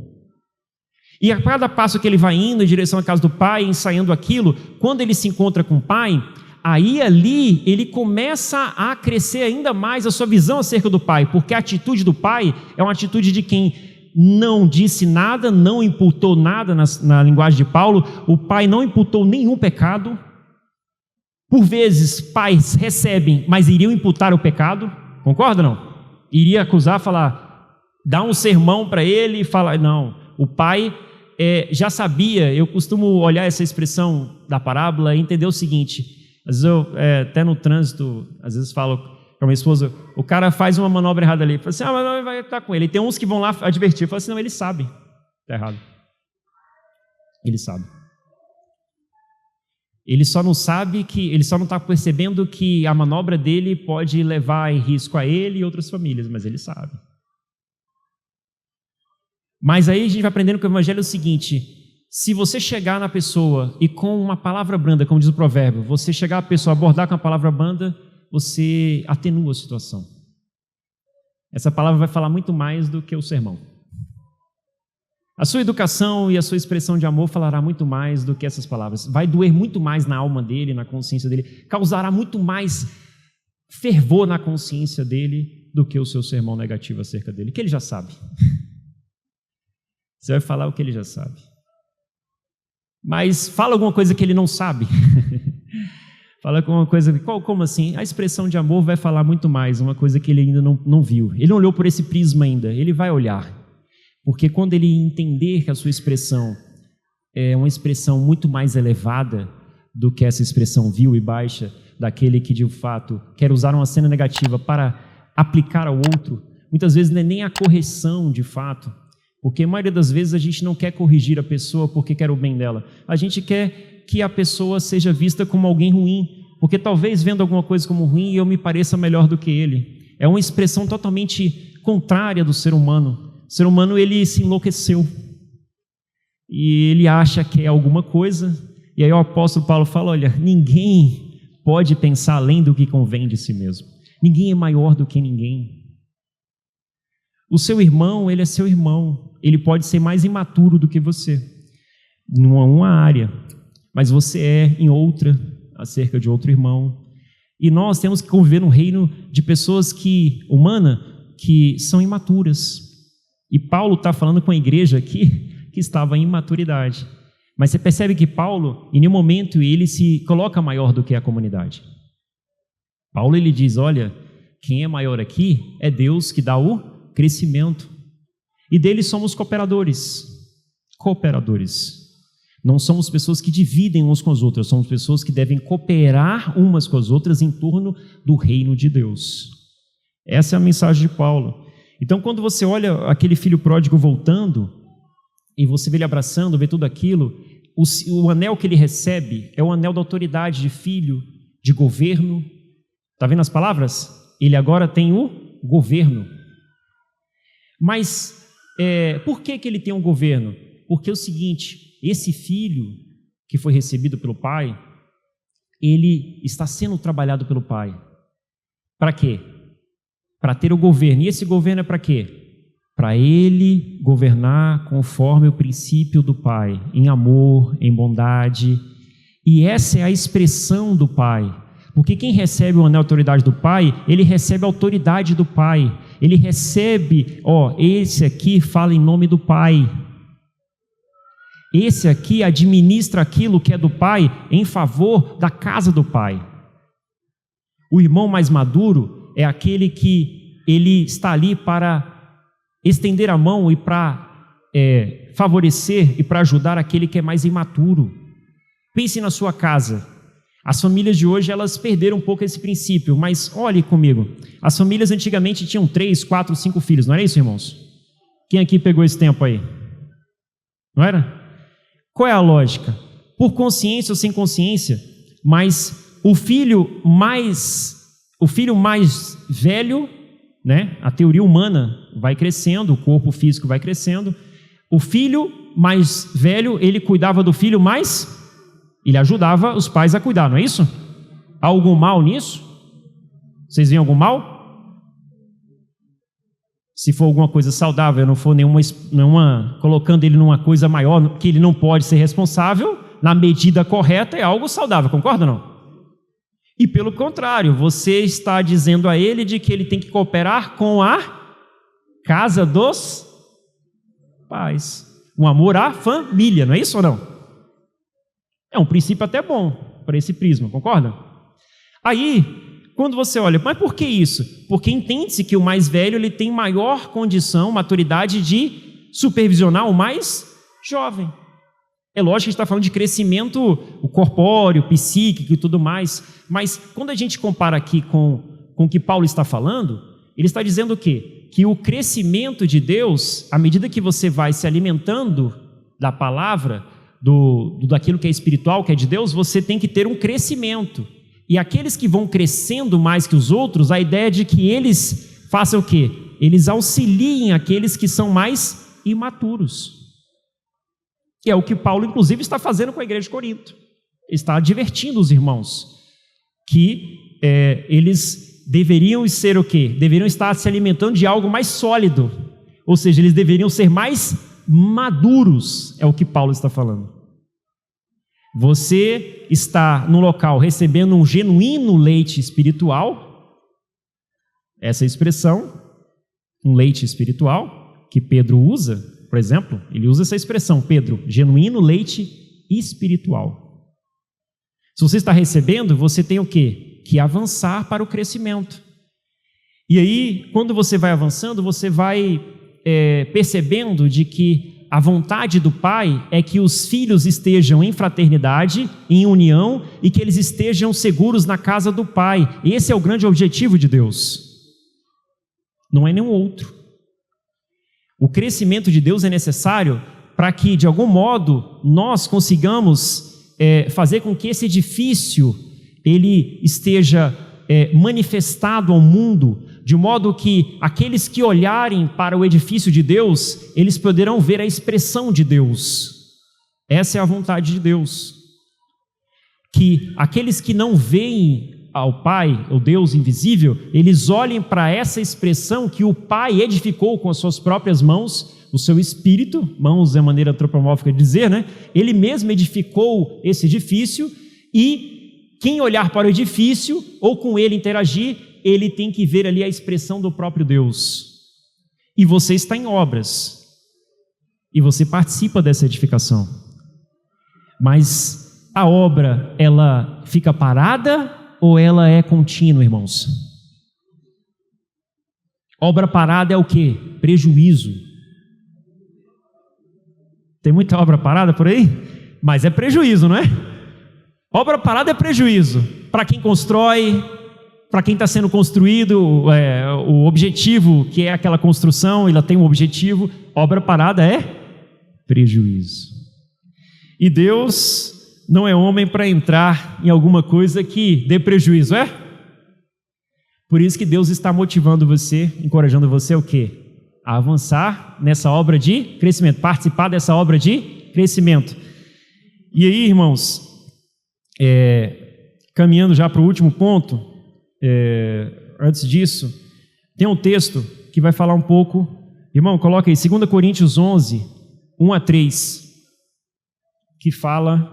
E a cada passo que ele vai indo em direção à casa do pai, ensaiando aquilo, quando ele se encontra com o pai, aí ali ele começa a crescer ainda mais a sua visão acerca do pai, porque a atitude do pai é uma atitude de quem não disse nada, não imputou nada na linguagem de Paulo. O pai não imputou nenhum pecado. Por vezes, pais recebem, mas iriam imputar o pecado, concorda ou não? Iria acusar, falar, dar um sermão para ele e falar, não, o pai já sabia. Eu costumo olhar essa expressão da parábola e entender o seguinte, às vezes eu, até no trânsito, às vezes falo com a minha esposa, o cara faz uma manobra errada ali, fala assim, mas não vai estar com ele. E tem uns que vão lá advertir, fala assim, não, ele sabe, está errado. Ele sabe. Ele só não sabe ele só não está percebendo que a manobra dele pode levar em risco a ele e outras famílias, mas ele sabe. Mas aí a gente vai aprendendo com o evangelho o seguinte, se você chegar na pessoa e com uma palavra branda, como diz o provérbio, você chegar a pessoa, abordar com a palavra branda, você atenua a situação. Essa palavra vai falar muito mais do que o sermão. A sua educação e a sua expressão de amor falará muito mais do que essas palavras. Vai doer muito mais na alma dele, na consciência dele, causará muito mais fervor na consciência dele do que o seu sermão negativo acerca dele, que ele já sabe. Você vai falar o que ele já sabe. Mas fala alguma coisa que ele não sabe. Fala alguma coisa, como assim? A expressão de amor vai falar muito mais, uma coisa que ele ainda não viu. Ele não olhou por esse prisma ainda, ele vai olhar. Porque quando ele entender que a sua expressão é uma expressão muito mais elevada do que essa expressão vil e baixa daquele que de fato quer usar uma cena negativa para aplicar ao outro, muitas vezes não é nem a correção de fato, porque a maioria das vezes a gente não quer corrigir a pessoa porque quer o bem dela, a gente quer que a pessoa seja vista como alguém ruim, porque talvez vendo alguma coisa como ruim eu me pareça melhor do que ele. É uma expressão totalmente contrária do ser humano. O ser humano, ele se enlouqueceu e ele acha que é alguma coisa, e aí o apóstolo Paulo fala: olha, ninguém pode pensar além do que convém de si mesmo. Ninguém é maior do que ninguém. O seu irmão, ele é seu irmão. Ele pode ser mais imaturo do que você, em uma área, mas você é em outra, acerca de outro irmão. E nós temos que conviver num reino de pessoas que são imaturas. E Paulo está falando com a igreja aqui que estava em imaturidade. Mas você percebe que Paulo, em nenhum momento, ele se coloca maior do que a comunidade. Paulo, ele diz: olha, quem é maior aqui é Deus que dá o crescimento. E dele somos cooperadores. Não somos pessoas que dividem uns com os outros, somos pessoas que devem cooperar umas com as outras em torno do reino de Deus. Essa é a mensagem de Paulo. Então, quando você olha aquele filho pródigo voltando, e você vê ele abraçando, vê tudo aquilo, o anel que ele recebe é o anel da autoridade de filho, de governo. Está vendo as palavras? Ele agora tem o governo. Mas por que ele tem um governo? Porque é o seguinte: esse filho que foi recebido pelo pai, ele está sendo trabalhado pelo pai. Para quê? Para ter o governo. E esse governo é para quê? Para ele governar conforme o princípio do pai, em amor, em bondade. E essa é a expressão do pai. Porque quem recebe o anel de autoridade do pai, ele recebe a autoridade do pai. Ele recebe, esse aqui fala em nome do pai. Esse aqui administra aquilo que é do pai em favor da casa do pai. O irmão mais maduro é aquele que ele está ali para estender a mão e para favorecer e para ajudar aquele que é mais imaturo. Pense na sua casa. As famílias de hoje, elas perderam um pouco esse princípio, mas olhe comigo. As famílias antigamente tinham 3, 4, 5 filhos, não era isso, irmãos? Quem aqui pegou esse tempo aí? Não era? Qual é a lógica? Por consciência ou sem consciência, mas o filho mais velho, né? A teoria humana vai crescendo, o corpo físico vai crescendo. O filho mais velho, ele cuidava do filho mais, ele ajudava os pais a cuidar, não é isso? Há algum mal nisso? Vocês veem algum mal? Se for alguma coisa saudável, não for nenhuma colocando ele numa coisa maior, que ele não pode ser responsável, na medida correta, é algo saudável, concorda ou não? E pelo contrário, você está dizendo a ele de que ele tem que cooperar com a casa dos pais. Um amor à família, não é isso ou não? É um princípio até bom para esse prisma, concorda? Aí, quando você olha, mas por que isso? Porque entende-se que o mais velho ele tem maior condição, maturidade de supervisionar o mais jovem. É lógico que a gente está falando de crescimento o corpóreo, psíquico e tudo mais, mas quando a gente compara aqui com o que Paulo está falando, ele está dizendo o quê? Que o crescimento de Deus, à medida que você vai se alimentando da palavra, daquilo que é espiritual, que é de Deus, você tem que ter um crescimento. E aqueles que vão crescendo mais que os outros, a ideia é de que eles façam o quê? Eles auxiliem aqueles que são mais imaturos. Que é o que Paulo, inclusive, está fazendo com a igreja de Corinto. Ele está advertindo os irmãos que eles deveriam ser o quê? Deveriam estar se alimentando de algo mais sólido. Ou seja, eles deveriam ser mais maduros, é o que Paulo está falando. Você está no local recebendo um genuíno leite espiritual, essa expressão, um leite espiritual, que Pedro usa, por exemplo, ele usa essa expressão, Pedro, genuíno leite espiritual. Se você está recebendo, você tem o quê? Que avançar para o crescimento. E aí, quando você vai avançando, você vai percebendo de que a vontade do Pai é que os filhos estejam em fraternidade, em união, e que eles estejam seguros na casa do Pai. Esse é o grande objetivo de Deus. Não é nenhum outro. O crescimento de Deus é necessário para que, de algum modo, nós consigamos fazer com que esse edifício ele esteja manifestado ao mundo, de modo que aqueles que olharem para o edifício de Deus, eles poderão ver a expressão de Deus. Essa é a vontade de Deus. Que aqueles que não veem ao Pai, o Deus invisível, eles olhem para essa expressão que o Pai edificou com as suas próprias mãos, o seu espírito, mãos é a maneira antropomórfica de dizer, né? Ele mesmo edificou esse edifício, e quem olhar para o edifício ou com ele interagir, ele tem que ver ali a expressão do próprio Deus. E você está em obras, e você participa dessa edificação. Mas a obra, ela fica parada ou ela é contínua, irmãos? Obra parada é o quê? Prejuízo. Tem muita obra parada por aí? Mas é prejuízo, não é? Obra parada é prejuízo. Para quem constrói, para quem está sendo construído, o objetivo que é aquela construção, ela tem um objetivo. Obra parada é prejuízo. E Deus não é homem para entrar em alguma coisa que dê prejuízo, é? Por isso que Deus está motivando você, encorajando você o quê? A avançar nessa obra de crescimento, participar dessa obra de crescimento. E aí, irmãos, caminhando já para o último ponto, antes disso, tem um texto que vai falar um pouco, irmão, coloca aí, 2 Coríntios 11, 1 a 3, que fala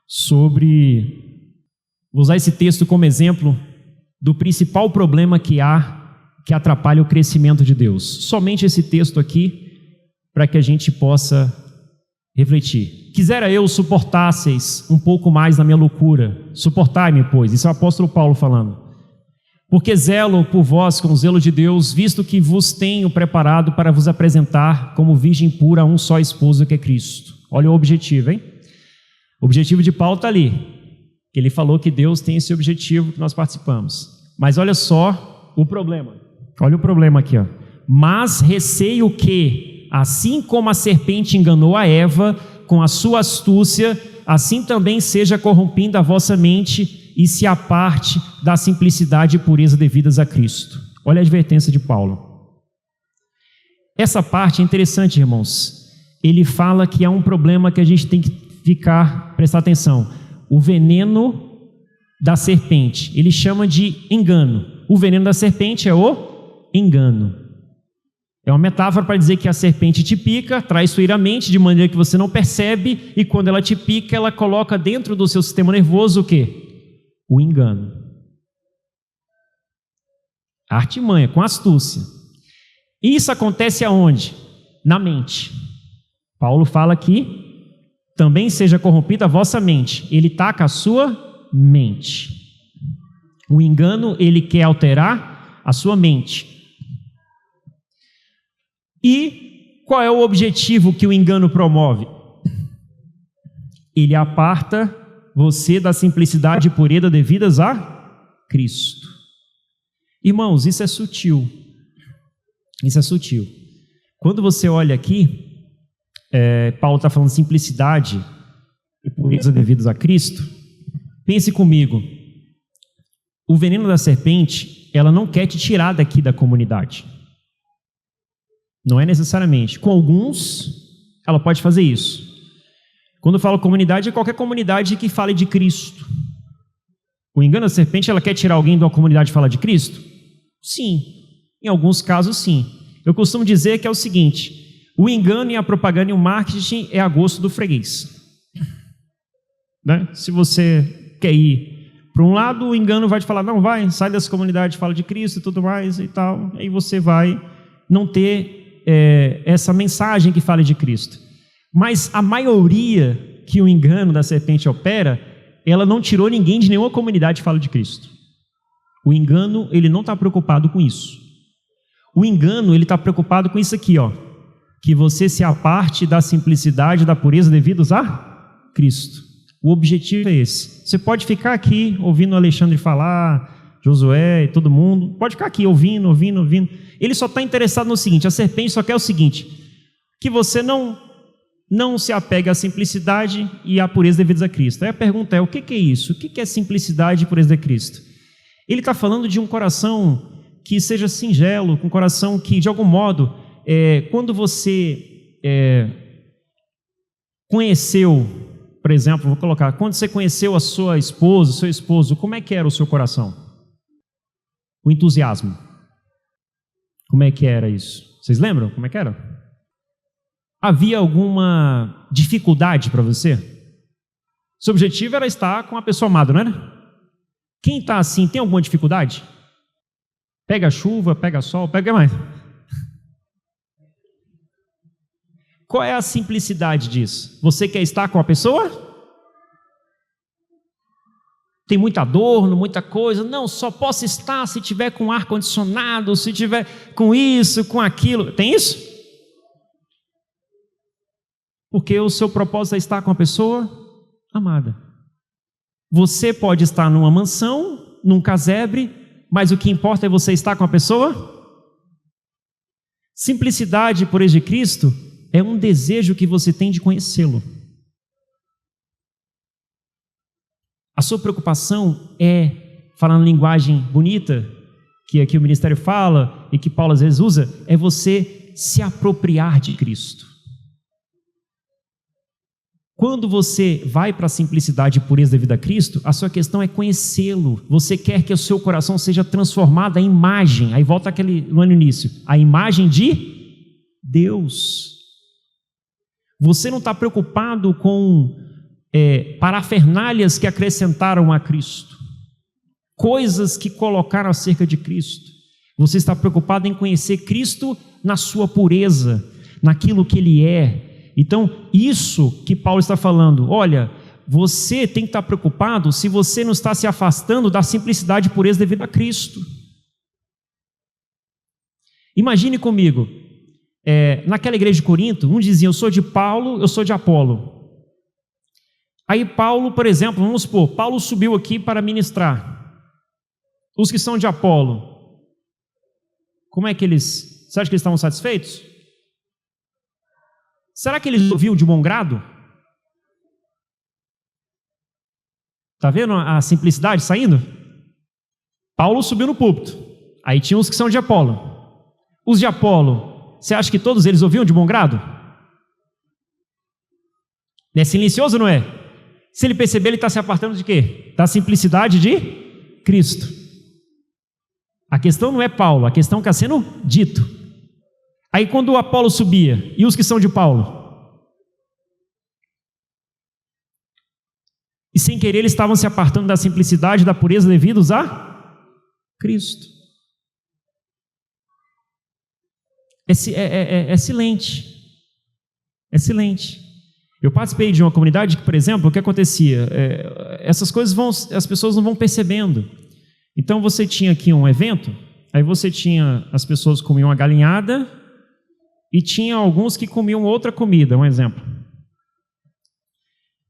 sobre, vou usar esse texto como exemplo do principal problema que atrapalha o crescimento de Deus. Somente esse texto aqui, para que a gente possa refletir. Quisera eu suportasseis um pouco mais na minha loucura. Suportai-me, pois. Isso é o apóstolo Paulo falando. Porque zelo por vós com o zelo de Deus, visto que vos tenho preparado para vos apresentar como virgem pura a um só esposo, que é Cristo. Olha o objetivo, hein? O objetivo de Paulo está ali. Ele falou que Deus tem esse objetivo que nós participamos. Mas olha só o problema. Olha o problema aqui, ó. Mas receio que, assim como a serpente enganou a Eva com a sua astúcia, assim também seja corrompida a vossa mente e se aparte da simplicidade e pureza devidas a Cristo. Olha a advertência de Paulo. Essa parte é interessante, irmãos. Ele fala que há um problema que a gente tem que prestar atenção. O veneno da serpente. Ele chama de engano. O veneno da serpente é o engano. É uma metáfora para dizer que a serpente te pica traiçoeiramente, de maneira que você não percebe, e quando ela te pica, ela coloca dentro do seu sistema nervoso o quê? O engano. A artimanha, com astúcia. E isso acontece aonde? Na mente. Paulo fala aqui, também seja corrompida a vossa mente. Ele taca a sua mente. O engano, ele quer alterar a sua mente. E qual é o objetivo que o engano promove? Ele aparta você da simplicidade e pureza devidas a Cristo. Irmãos, isso é sutil. Isso é sutil. Quando você olha aqui, Paulo está falando simplicidade e pureza devidas a Cristo. Pense comigo. O veneno da serpente, ela não quer te tirar daqui da comunidade. Não é necessariamente. Com alguns, ela pode fazer isso. Quando eu falo comunidade, é qualquer comunidade que fale de Cristo. O engano da serpente, ela quer tirar alguém de uma comunidade que fala de Cristo? Sim. Em alguns casos, sim. Eu costumo dizer que é o seguinte: o engano e a propaganda e o marketing é a gosto do freguês. Né? Se você quer ir para um lado, o engano vai te falar, não, vai, sai dessa comunidade, fala de Cristo e tudo mais e tal. Aí você vai não ter essa mensagem que fala de Cristo. Mas a maioria que o engano da serpente opera, ela não tirou ninguém de nenhuma comunidade que fala de Cristo. O engano, ele não está preocupado com isso. O engano, ele está preocupado com isso aqui, ó. Que você se aparte da simplicidade e da pureza devidos a Cristo. O objetivo é esse. Você pode ficar aqui ouvindo o Alexandre falar, Josué e todo mundo, pode ficar aqui ouvindo. Ele só está interessado no seguinte: a serpente só quer o seguinte, que você não não se apegue à simplicidade e à pureza devidos a Cristo. Aí a pergunta é, o que é isso? O que é simplicidade e pureza de Cristo? Ele está falando de um coração que seja singelo, um coração que, de algum modo, quando você conheceu, por exemplo, vou colocar, quando você conheceu a sua esposa, o seu esposo, como é que era o seu coração? O entusiasmo. Como é que era isso? Vocês lembram como é que era? Havia alguma dificuldade para você? Seu objetivo era estar com a pessoa amada, não era? Quem está assim, tem alguma dificuldade? Pega chuva, pega sol, pega mais. Qual é a simplicidade disso? Você quer estar com a pessoa? Tem muita dor, muita coisa. Não, só posso estar se tiver com ar-condicionado, se tiver com isso, com aquilo. Tem isso? Porque o seu propósito é estar com a pessoa amada. Você pode estar numa mansão, num casebre, mas o que importa é você estar com a pessoa? Simplicidade por de Cristo é um desejo que você tem de conhecê-lo. A sua preocupação é, falando linguagem bonita, que aqui o ministério fala e que Paulo às vezes usa, é você se apropriar de Cristo. Quando você vai para a simplicidade e pureza devida a Cristo, a sua questão é conhecê-lo. Você quer que o seu coração seja transformado à imagem, aí volta aquele no início, a imagem de Deus. Você não está preocupado com parafernálias que acrescentaram a Cristo, coisas que colocaram acerca de Cristo. Você está preocupado em conhecer Cristo na sua pureza, naquilo que Ele é. Então, isso que Paulo está falando, olha, você tem que estar preocupado se você não está se afastando da simplicidade e pureza devida a Cristo. Imagine comigo, naquela igreja de Corinto, um dizia, eu sou de Paulo, eu sou de Apolo. Aí Paulo, por exemplo, vamos supor, Paulo subiu aqui para ministrar. Os que são de Apolo, como é que você acha que eles estavam satisfeitos? Será que eles ouviam de bom grado? Está vendo a simplicidade saindo? Paulo subiu no púlpito, aí tinha os que são de Apolo. Os de Apolo, você acha que todos eles ouviam de bom grado? É silencioso, não é? Se ele perceber, ele está se apartando de quê? Da simplicidade de Cristo. A questão não é Paulo, a questão que está sendo dito. Aí quando o Apolo subia, e os que são de Paulo? E sem querer eles estavam se apartando da simplicidade e da pureza devidos a Cristo. É silente. É silente. Eu participei de uma comunidade que, por exemplo, o que acontecia? Essas coisas as pessoas não vão percebendo. Então você tinha aqui um evento, aí você tinha as pessoas que comiam a galinhada e tinha alguns que comiam outra comida, um exemplo.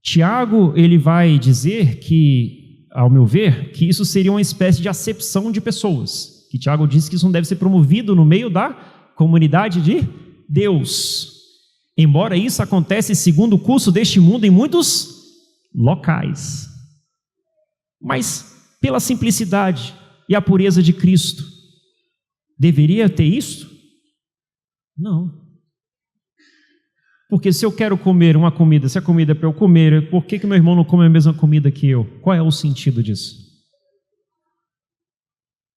Tiago, ele vai dizer que, ao meu ver, que isso seria uma espécie de acepção de pessoas. Que Tiago diz que isso não deve ser promovido no meio da comunidade de Deus. Embora isso aconteça segundo o curso deste mundo em muitos locais. Mas pela simplicidade e a pureza de Cristo, deveria ter isso? Não. Porque se eu quero comer uma comida, se a comida é para eu comer, por que meu irmão não come a mesma comida que eu? Qual é o sentido disso?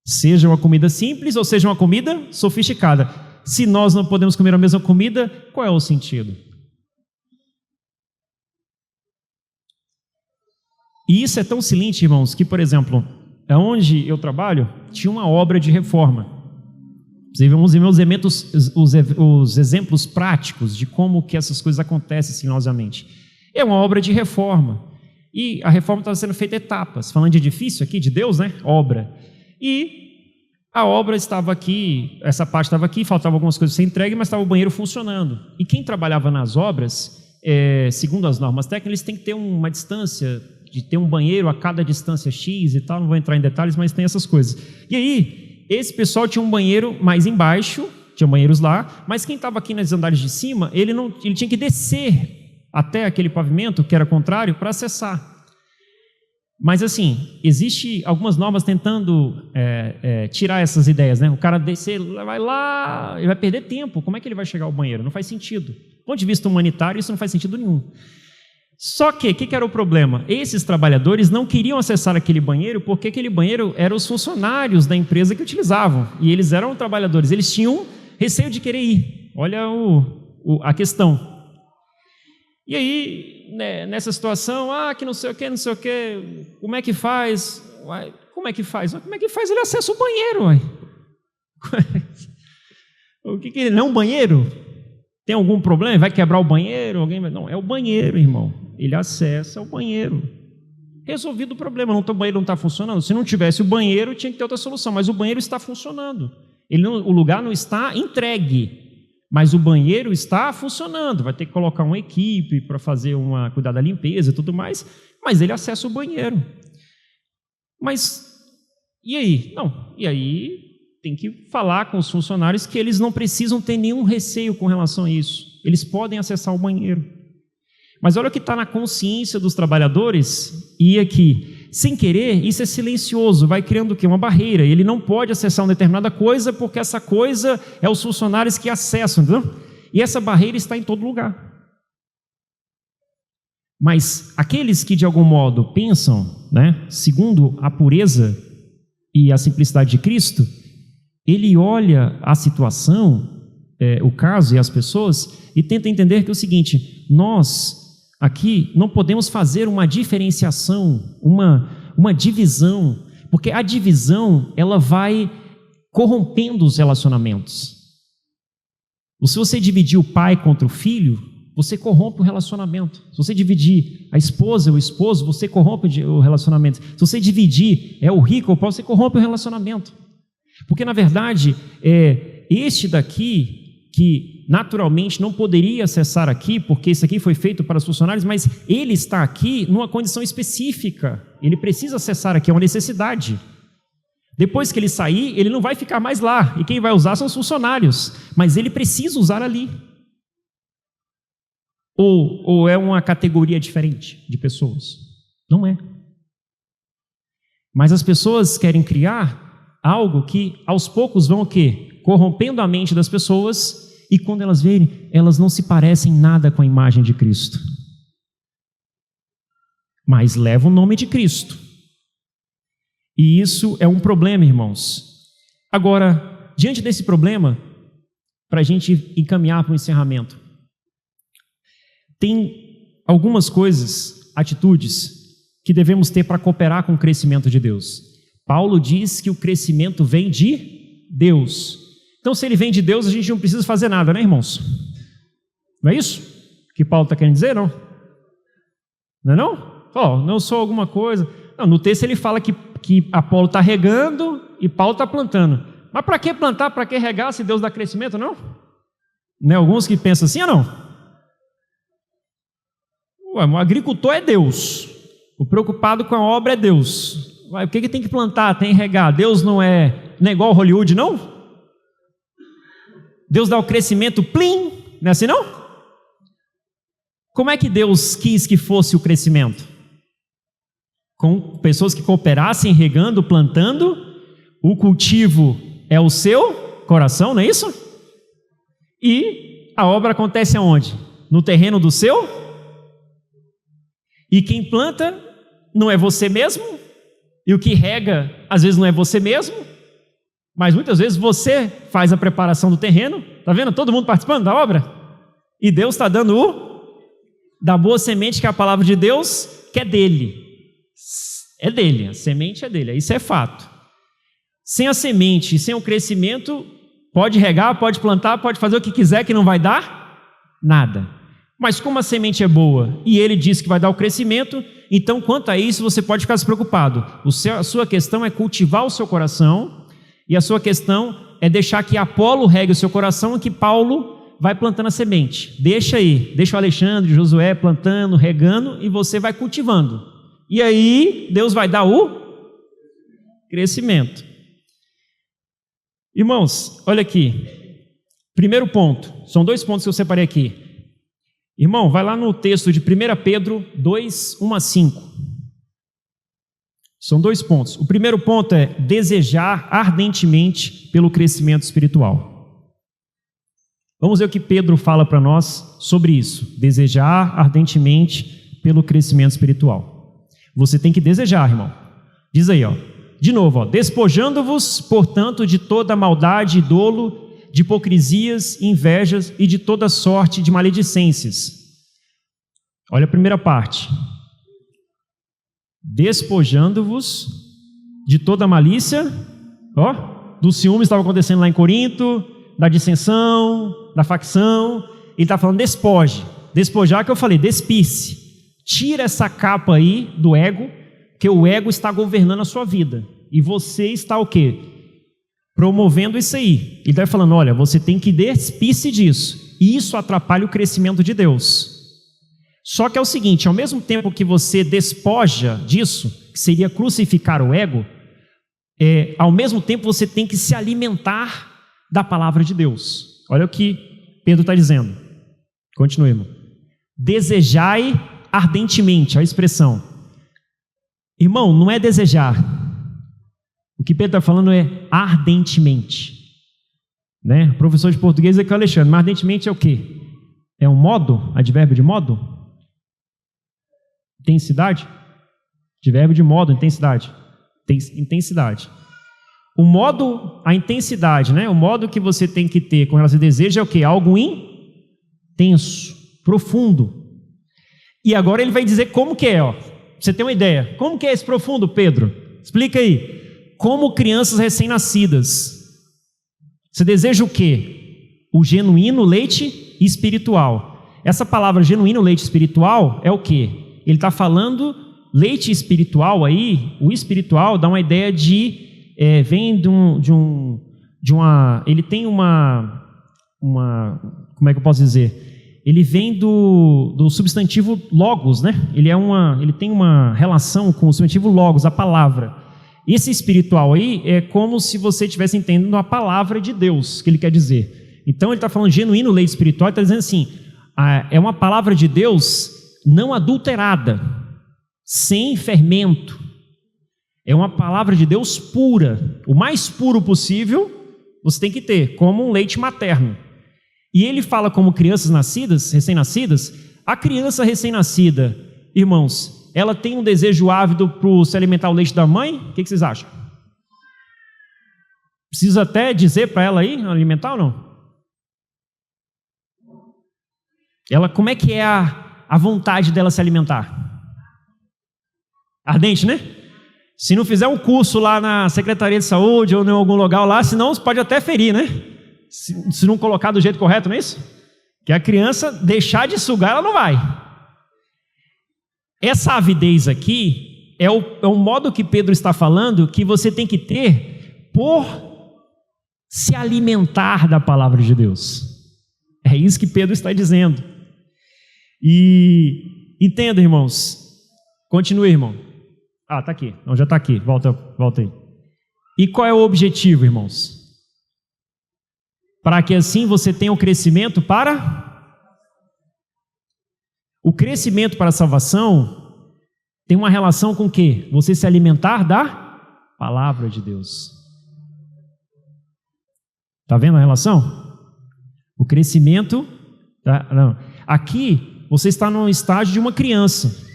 Seja uma comida simples ou seja uma comida sofisticada. Se nós não podemos comer a mesma comida, qual é o sentido? E isso é tão silente, irmãos, que, por exemplo, onde eu trabalho, tinha uma obra de reforma. Vocês vão ver os exemplos práticos de como que essas coisas acontecem silenciosamente. É uma obra de reforma. E a reforma estava sendo feita em etapas. Falando de edifício aqui, de Deus, né? Obra. E a obra estava aqui, essa parte estava aqui, faltavam algumas coisas para ser entregue, mas estava o banheiro funcionando. E quem trabalhava nas obras, segundo as normas técnicas, eles têm que ter uma distância, de ter um banheiro a cada distância X e tal, não vou entrar em detalhes, mas tem essas coisas. E aí, esse pessoal tinha um banheiro mais embaixo, tinha banheiros lá, mas quem estava aqui nos andares de cima, ele tinha que descer até aquele pavimento, que era contrário, para acessar. Mas assim, existe algumas normas tentando tirar essas ideias, né? O cara descer, vai lá, ele vai perder tempo. Como é que ele vai chegar ao banheiro? Não faz sentido. Do ponto de vista humanitário, isso não faz sentido nenhum. Só que, o que era o problema? Esses trabalhadores não queriam acessar aquele banheiro, porque aquele banheiro eram os funcionários da empresa que utilizavam. E eles eram trabalhadores, eles tinham receio de querer ir. Olha a questão. E aí, né, nessa situação, que não sei o que, como é que faz? Como é que faz? Como é que faz? Ele acessa o banheiro, uai. O que ele não é um banheiro? Tem algum problema? Vai quebrar o banheiro? Não, é o banheiro, irmão. Ele acessa o banheiro. Resolvido o problema, o banheiro não está funcionando. Se não tivesse o banheiro, tinha que ter outra solução, mas o banheiro está funcionando. O lugar não está entregue. Mas o banheiro está funcionando, vai ter que colocar uma equipe para cuidar da limpeza e tudo mais, mas ele acessa o banheiro. Mas, e aí? Não, e aí tem que falar com os funcionários que eles não precisam ter nenhum receio com relação a isso. Eles podem acessar o banheiro. Mas olha o que está na consciência dos trabalhadores, e aqui, sem querer, isso é silencioso, vai criando o quê? Uma barreira. Ele não pode acessar uma determinada coisa, porque essa coisa é os funcionários que acessam, entendeu? E essa barreira está em todo lugar. Mas aqueles que de algum modo pensam, né, segundo a pureza e a simplicidade de Cristo, ele olha a situação, o caso e as pessoas, e tenta entender que é o seguinte: nós aqui não podemos fazer uma diferenciação, uma divisão, porque a divisão ela vai corrompendo os relacionamentos. Se você dividir o pai contra o filho, você corrompe o relacionamento. Se você dividir a esposa e o esposo, você corrompe o relacionamento. Se você dividir o rico ou o pobre, você corrompe o relacionamento. Porque na verdade, este daqui que naturalmente não poderia acessar aqui, porque isso aqui foi feito para os funcionários, mas ele está aqui numa condição específica, ele precisa acessar aqui, é uma necessidade. Depois que ele sair, ele não vai ficar mais lá, e quem vai usar são os funcionários, mas ele precisa usar ali. Ou é uma categoria diferente de pessoas? Não é. Mas as pessoas querem criar algo que aos poucos vão o quê? Corrompendo a mente das pessoas, e quando elas verem, elas não se parecem nada com a imagem de Cristo. Mas levam o nome de Cristo. E isso é um problema, irmãos. Agora, diante desse problema, para a gente encaminhar para o encerramento, tem algumas coisas, atitudes, que devemos ter para cooperar com o crescimento de Deus. Paulo diz que o crescimento vem de Deus. Então, se ele vem de Deus, a gente não precisa fazer nada, né, irmãos? Não é isso que Paulo está querendo dizer, não? Não é não? Não sou alguma coisa. Não, no texto ele fala que Apolo está regando e Paulo está plantando. Mas para que plantar, para que regar, se Deus dá crescimento, não? Não é alguns que pensam assim ou não? O agricultor é Deus. O preocupado com a obra é Deus. O que tem que plantar, tem que regar? Deus não é igual Hollywood, não? Deus dá o crescimento, plim, não é assim não? Como é que Deus quis que fosse o crescimento? Com pessoas que cooperassem, regando, plantando, o cultivo é o seu coração, não é isso? E a obra acontece aonde? No terreno do seu? E quem planta não é você mesmo, e o que rega às vezes não é você mesmo, mas muitas vezes você faz a preparação do terreno, está vendo? Todo mundo participando da obra, e Deus está dando da boa semente, que é a palavra de Deus, que é dele, a semente é dele, isso é fato. Sem a semente e sem o crescimento, pode regar, pode plantar, pode fazer o que quiser, que não vai dar nada. Mas como a semente é boa e ele diz que vai dar o crescimento, então quanto a isso você pode ficar despreocupado. A sua questão é cultivar o seu coração, e a sua questão é deixar que Apolo regue o seu coração e que Paulo vai plantando a semente. Deixa aí, deixa o Alexandre, Josué plantando, regando, e você vai cultivando. E aí Deus vai dar o crescimento. Irmãos, olha aqui. Primeiro ponto, são 2 pontos que eu separei aqui. Irmão, vai lá no texto de 1 Pedro 2, 1 a 5. São 2 pontos. O primeiro ponto é desejar ardentemente pelo crescimento espiritual. Vamos ver o que Pedro fala para nós sobre isso. Desejar ardentemente pelo crescimento espiritual. Você tem que desejar, irmão. Diz aí, ó. De novo, ó. Despojando-vos, portanto, de toda maldade e dolo, de hipocrisias, invejas e de toda sorte de maledicências. Olha a primeira parte. Despojando-vos de toda malícia, ó, do ciúme que estava acontecendo lá em Corinto, da dissensão, da facção. Ele está falando despoje. Despojar que eu falei, despisse. Tira essa capa aí do ego, que o ego está governando a sua vida. E você está o quê? Promovendo isso aí. Ele está falando, olha, você tem que despir-se disso. E isso atrapalha o crescimento de Deus. Só que é o seguinte, ao mesmo tempo que você despoja disso, que seria crucificar o ego, ao mesmo tempo você tem que se alimentar da palavra de Deus. Olha o que Pedro está dizendo. Continue, irmão. Desejai ardentemente, a expressão. Irmão, não é desejar. O que Pedro está falando é ardentemente, né? O professor de português é que é o Alexandre, mas ardentemente é o quê? É um modo, advérbio de modo? Intensidade? Advérbio de modo, intensidade. Intensidade. O modo, a intensidade, né? O modo que você tem que ter com relação ao desejo é o quê? Algo intenso, profundo. E agora ele vai dizer como que é, ó. Você tem uma ideia. Como que é esse profundo, Pedro? Explica aí. Como crianças recém-nascidas. Você deseja o quê? O genuíno leite espiritual. Essa palavra genuíno leite espiritual é o quê? Ele está falando leite espiritual aí, o espiritual dá uma ideia de, vem de uma, ele tem uma, como é que eu posso dizer? Ele vem do substantivo logos, né? Ele tem uma relação com o substantivo logos, a palavra. Esse espiritual aí é como se você estivesse entendendo a palavra de Deus, que ele quer dizer. Então ele está falando genuíno leite espiritual, ele está dizendo assim, é uma palavra de Deus não adulterada, sem fermento. É uma palavra de Deus pura, o mais puro possível você tem que ter, como um leite materno. E ele fala como crianças nascidas, recém-nascidas. A criança recém-nascida, irmãos, ela tem um desejo ávido para se alimentar o leite da mãe? O que vocês acham? Precisa até dizer para ela aí, alimentar ou não? Ela, como é que é a vontade dela se alimentar? Ardente, né? Se não fizer um curso lá na Secretaria de Saúde ou em algum lugar lá, senão você pode até ferir, né? Se não colocar do jeito correto, não é isso? Que a criança deixar de sugar, ela não vai. Essa avidez aqui é o modo que Pedro está falando que você tem que ter por se alimentar da palavra de Deus. É isso que Pedro está dizendo. E entenda, irmãos. Continue, irmão. Está aqui. Não, já está aqui. Volta aí. E qual é o objetivo, irmãos? Para que assim você tenha um crescimento para... O crescimento para a salvação tem uma relação com o quê? Você se alimentar da palavra de Deus. Está vendo a relação? O crescimento... Não. Aqui você está no estágio de uma criança.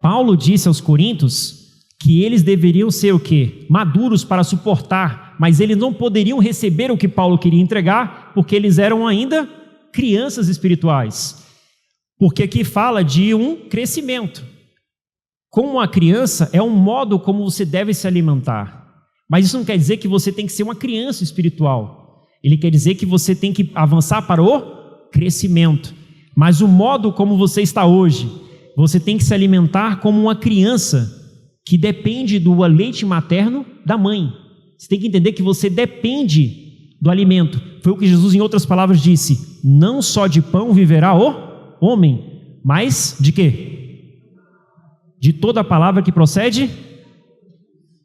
Paulo disse aos Coríntios que eles deveriam ser o quê? Maduros para suportar, mas eles não poderiam receber o que Paulo queria entregar, porque eles eram ainda crianças espirituais. Porque aqui fala de um crescimento. Como uma criança, é um modo como você deve se alimentar. Mas isso não quer dizer que você tem que ser uma criança espiritual. Ele quer dizer que você tem que avançar para o crescimento. Mas o modo como você está hoje, você tem que se alimentar como uma criança que depende do leite materno da mãe. Você tem que entender que você depende do alimento. Foi o que Jesus, em outras palavras, disse: não só de pão viverá o homem, mas de quê? De toda a palavra que procede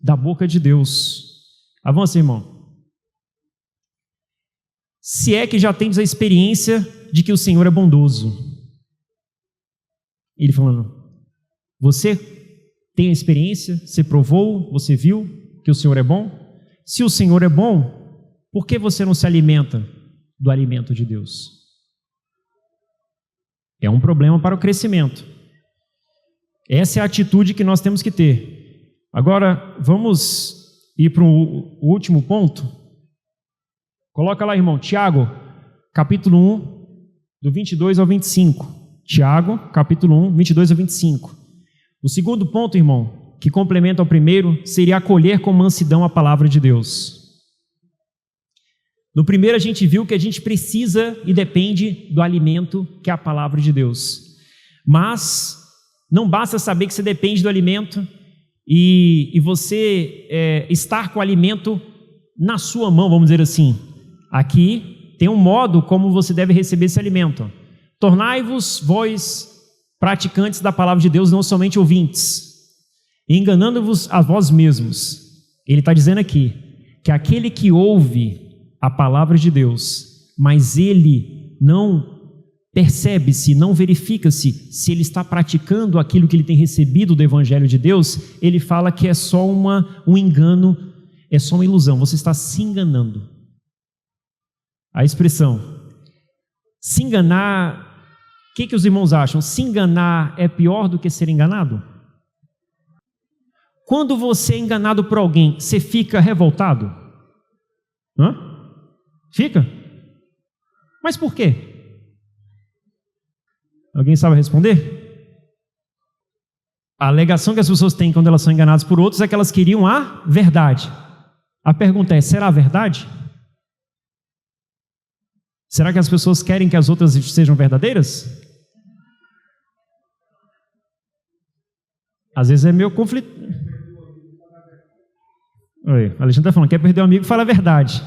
da boca de Deus. Avança, irmão. se é que já tendes a experiência de que o Senhor é bondoso. Ele falando, você tem a experiência, você provou, você viu que o Senhor é bom? Se o Senhor é bom, por que você não se alimenta do alimento de Deus? É um problema para o crescimento. Essa é a atitude que nós temos que ter. Agora, vamos ir para o último ponto. Coloca lá, irmão, Tiago, capítulo 1, do 22 ao 25. Tiago, capítulo 1, 22 ao 25. O segundo ponto, irmão, que complementa ao primeiro, seria acolher com mansidão a palavra de Deus. No primeiro a gente viu que a gente precisa e depende do alimento que é a palavra de Deus. Mas não basta saber que você depende do alimento e você estar com o alimento na sua mão, vamos dizer assim. Aqui tem um modo como você deve receber esse alimento. Tornai-vos vós praticantes da palavra de Deus, não somente ouvintes, enganando-vos a vós mesmos. Ele está dizendo aqui que aquele que ouve a palavra de Deus, mas ele não percebe-se, não verifica-se se ele está praticando aquilo que ele tem recebido do Evangelho de Deus, ele fala que é só um engano, é só uma ilusão, você está se enganando. A expressão se enganar, o que os irmãos acham? Se enganar é pior do que ser enganado? Quando você é enganado por alguém, você fica revoltado? Hã? Fica? Mas por quê? Alguém sabe responder? A alegação que as pessoas têm quando elas são enganadas por outros é que elas queriam a verdade. A pergunta é, será a verdade? Será que as pessoas querem que as outras sejam verdadeiras? Às vezes é meio conflito. Oi, a Alexandre está falando, quer perder um amigo, fala a verdade.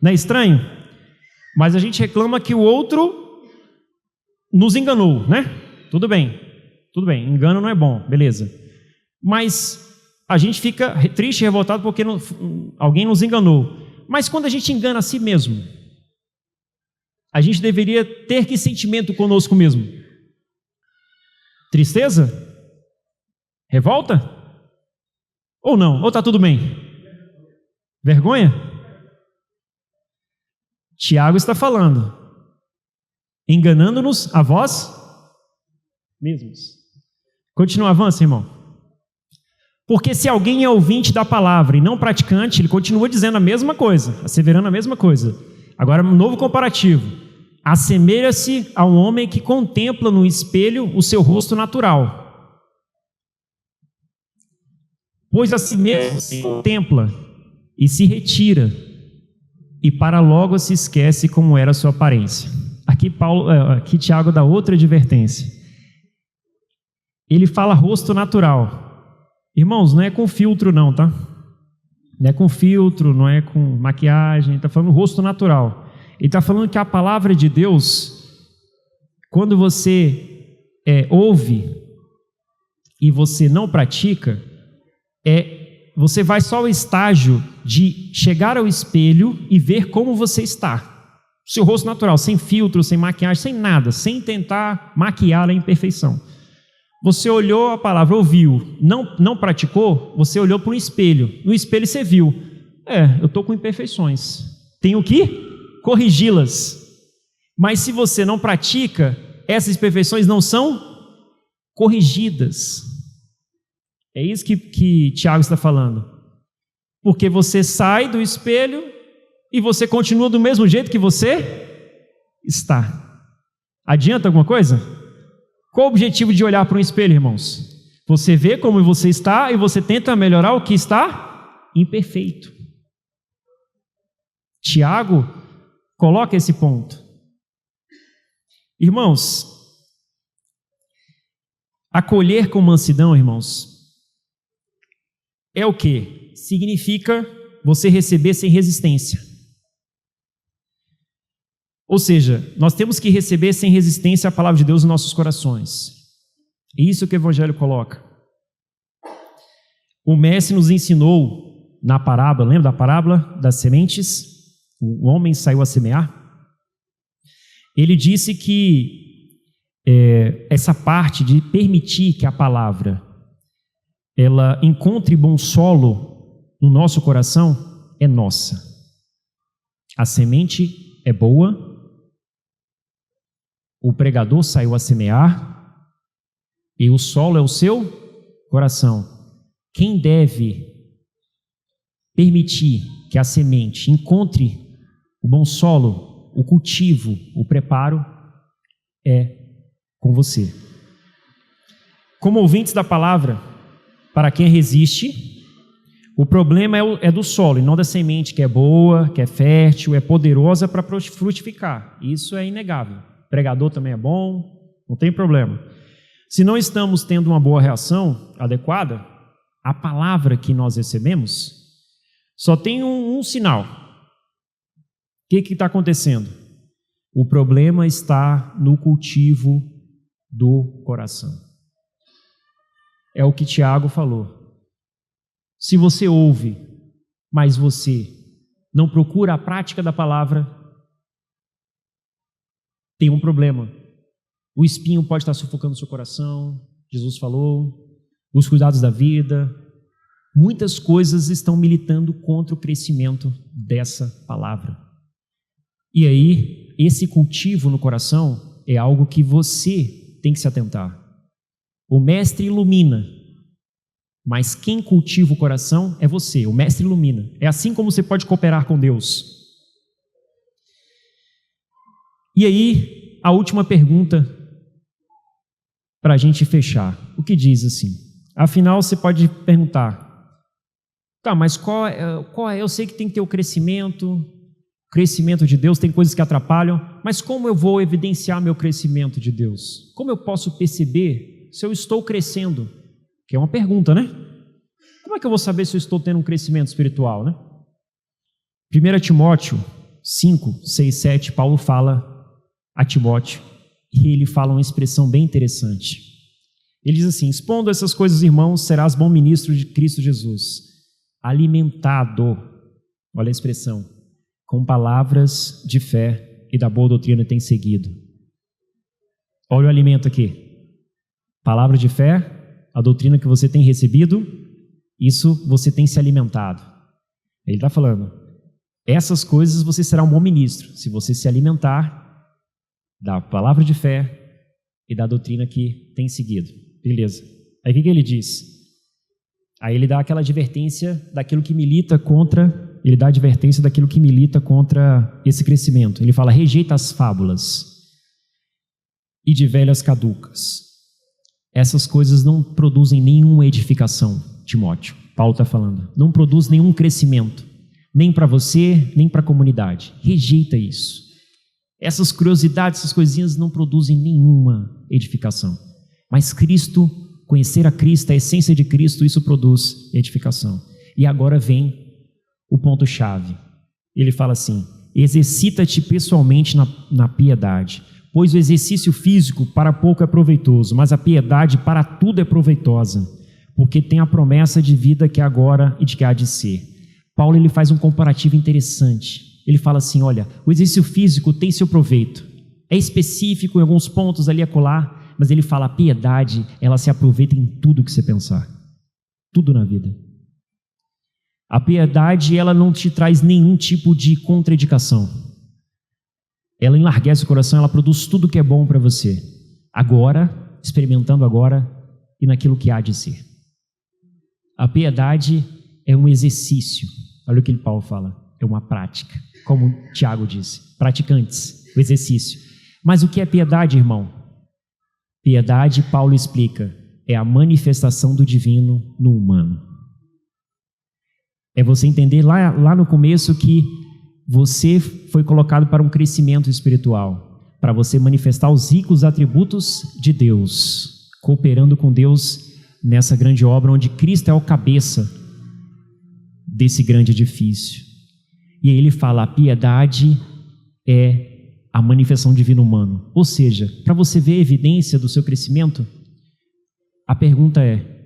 Não é estranho? Mas a gente reclama que o outro nos enganou, né? Tudo bem, engano não é bom, beleza. Mas a gente fica triste e revoltado porque alguém nos enganou. Mas quando a gente engana a si mesmo, a gente deveria ter que sentimento conosco mesmo? Tristeza? Revolta? Ou não? Ou está tudo bem? Vergonha? Tiago está falando, enganando-nos a vós mesmos. Continua, avança, irmão. Porque se alguém é ouvinte da palavra e não praticante, ele continua dizendo a mesma coisa, asseverando a mesma coisa. Agora, um novo comparativo. Assemelha-se a um homem que contempla no espelho o seu rosto natural. Pois a si mesmo se contempla e se retira, e para logo se esquece como era a sua aparência. Aqui Tiago dá outra advertência. Ele fala rosto natural. Irmãos, não é com filtro não, tá? Não é com filtro, não é com maquiagem, está falando rosto natural. Ele está falando que a palavra de Deus, quando você ouve e você não pratica, você vai só ao estágio de chegar ao espelho e ver como você está. O seu rosto natural, sem filtro, sem maquiagem, sem nada, sem tentar maquiar a imperfeição. Você olhou a palavra, ouviu, não praticou, você olhou para um espelho. No espelho você viu, eu estou com imperfeições. Tenho que corrigi-las. Mas se você não pratica, essas imperfeições não são corrigidas. É isso que Tiago está falando. Porque você sai do espelho e você continua do mesmo jeito que você está. Adianta alguma coisa? Qual o objetivo de olhar para um espelho, irmãos? Você vê como você está e você tenta melhorar o que está imperfeito. Tiago coloca esse ponto. Irmãos, acolher com mansidão, irmãos, é o que? Significa você receber sem resistência. Ou seja, nós temos que receber sem resistência a palavra de Deus nos nossos corações. É isso que o Evangelho coloca. O mestre nos ensinou na parábola, lembra da parábola das sementes? O homem saiu a semear. Ele disse que essa parte de permitir que a palavra ela encontre bom solo no nosso coração é nossa. A semente é boa, o pregador saiu a semear e o solo é o seu coração. Quem deve permitir que a semente encontre o bom solo, o cultivo, o preparo, é com você. Como ouvintes da palavra, para quem resiste, o problema é do solo e não da semente, que é boa, que é fértil, é poderosa para frutificar. Isso é inegável. O pregador também é bom, não tem problema. Se não estamos tendo uma boa reação adequada, a palavra que nós recebemos só tem um sinal. O que está acontecendo? O problema está no cultivo do coração. É o que Tiago falou. Se você ouve, mas você não procura a prática da palavra, tem um problema. O espinho pode estar sufocando o seu coração, Jesus falou, os cuidados da vida. Muitas coisas estão militando contra o crescimento dessa palavra. E aí, esse cultivo no coração é algo que você tem que se atentar. O mestre ilumina, mas quem cultiva o coração é você, o mestre ilumina. É assim como você pode cooperar com Deus. E aí, a última pergunta para a gente fechar. O que diz assim? Afinal, você pode perguntar, tá, mas qual é? Eu sei que tem que ter o crescimento de Deus, tem coisas que atrapalham, mas como eu vou evidenciar meu crescimento de Deus? Como eu posso perceber se eu estou crescendo? Que é uma pergunta, né? Como é que eu vou saber se eu estou tendo um crescimento espiritual, né? 1 Timóteo 5, 6, 7, Paulo fala a Timóteo, e ele fala uma expressão bem interessante. Ele diz assim: expondo essas coisas, irmãos, serás bom ministro de Cristo Jesus, alimentado, olha a expressão, com palavras de fé e da boa doutrina tem seguido. Olha o alimento aqui. Palavra de fé, a doutrina que você tem recebido, isso você tem se alimentado. Ele está falando, essas coisas você será um bom ministro, se você se alimentar da palavra de fé e da doutrina que tem seguido. Beleza. Aí o que ele diz? Aí ele dá aquela advertência daquilo que milita contra, esse crescimento. Ele fala, rejeita as fábulas e de velhas caducas. Essas coisas não produzem nenhuma edificação, Timóteo. Paulo está falando. Não produz nenhum crescimento, nem para você, nem para a comunidade. Rejeita isso. Essas curiosidades, essas coisinhas não produzem nenhuma edificação. Mas Cristo, conhecer a Cristo, a essência de Cristo, isso produz edificação. E agora vem o ponto-chave. Ele fala assim, exercita-te pessoalmente na piedade, pois o exercício físico para pouco é proveitoso, mas a piedade para tudo é proveitosa, porque tem a promessa de vida que é agora e de que há de ser. Paulo ele faz um comparativo interessante. Ele fala assim, olha, o exercício físico tem seu proveito, é específico em alguns pontos ali e acolá, mas ele fala, a piedade, ela se aproveita em tudo que você pensar, tudo na vida. A piedade, ela não te traz nenhum tipo de contraindicação. Ela enlarguece o coração, ela produz tudo que é bom para você, agora, experimentando agora e naquilo que há de ser. A piedade é um exercício, olha o que Paulo fala, é uma prática, como Tiago disse, praticantes, o exercício. Mas o que é piedade, irmão? Piedade, Paulo explica, é a manifestação do divino no humano. É você entender lá no começo que você foi colocado para um crescimento espiritual, para você manifestar os ricos atributos de Deus, cooperando com Deus nessa grande obra onde Cristo é o cabeça desse grande edifício. E aí ele fala, a piedade é a manifestação divina humana. Ou seja, para você ver a evidência do seu crescimento, a pergunta é,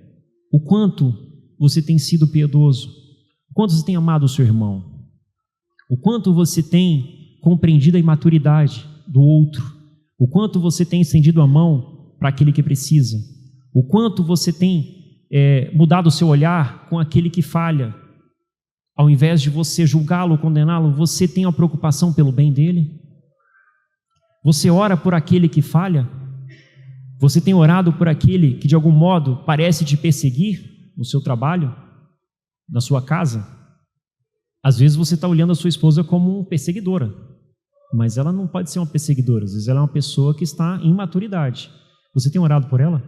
o quanto você tem sido piedoso? O quanto você tem amado o seu irmão? O quanto você tem compreendido a imaturidade? do outro, o quanto você tem estendido a mão para aquele que precisa, o quanto você tem mudado o seu olhar com aquele que falha. Ao invés de você julgá-lo, condená-lo, você tem uma preocupação pelo bem dele? Você ora por aquele que falha? Você tem orado por aquele que de algum modo parece te perseguir no seu trabalho, na sua casa? Às vezes você está olhando a sua esposa como perseguidora, mas ela não pode ser uma perseguidora, às vezes ela é uma pessoa que está em maturidade. Você tem orado por ela?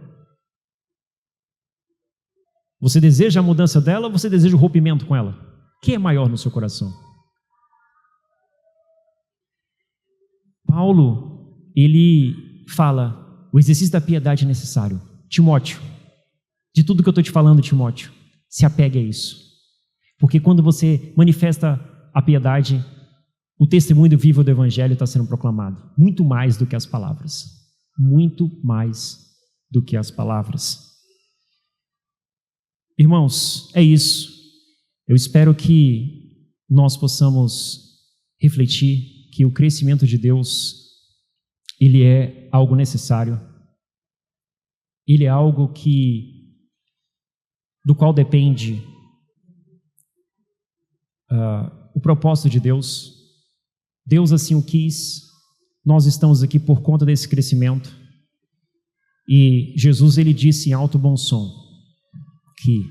Você deseja a mudança dela ou você deseja o rompimento com ela? O que é maior no seu coração? Paulo, ele fala, o exercício da piedade é necessário. Timóteo, de tudo que eu estou te falando, Timóteo, se apegue a isso. Porque quando você manifesta a piedade, o testemunho vivo do Evangelho está sendo proclamado. Muito mais do que as palavras. Muito mais do que as palavras. Irmãos, é isso. Eu espero que nós possamos refletir que o crescimento de Deus, ele é algo necessário. Ele é algo do qual depende o propósito de Deus. Deus assim o quis. Nós estamos aqui por conta desse crescimento. E Jesus, ele disse em alto bom som que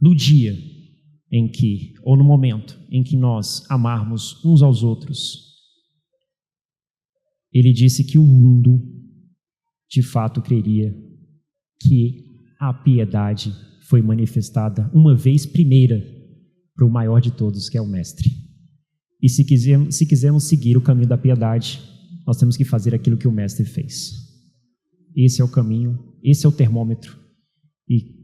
no dia em que, ou no momento em que nós amarmos uns aos outros, ele disse que o mundo de fato creria que a piedade foi manifestada uma vez primeira para o maior de todos, que é o Mestre. E se quisermos seguir o caminho da piedade, nós temos que fazer aquilo que o Mestre fez. Esse é o caminho, esse é o termômetro. E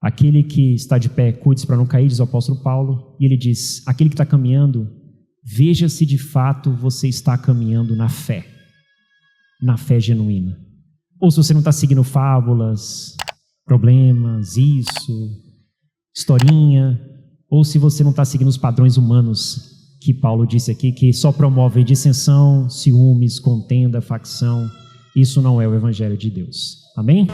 aquele que está de pé, cuide-se para não cair, diz o apóstolo Paulo. E ele diz, aquele que está caminhando, veja se de fato você está caminhando na fé genuína. Ou se você não está seguindo fábulas, problemas, historinha, ou se você não está seguindo os padrões humanos que Paulo disse aqui, que só promovem dissensão, ciúmes, contenda, facção. Isso não é o Evangelho de Deus. Amém?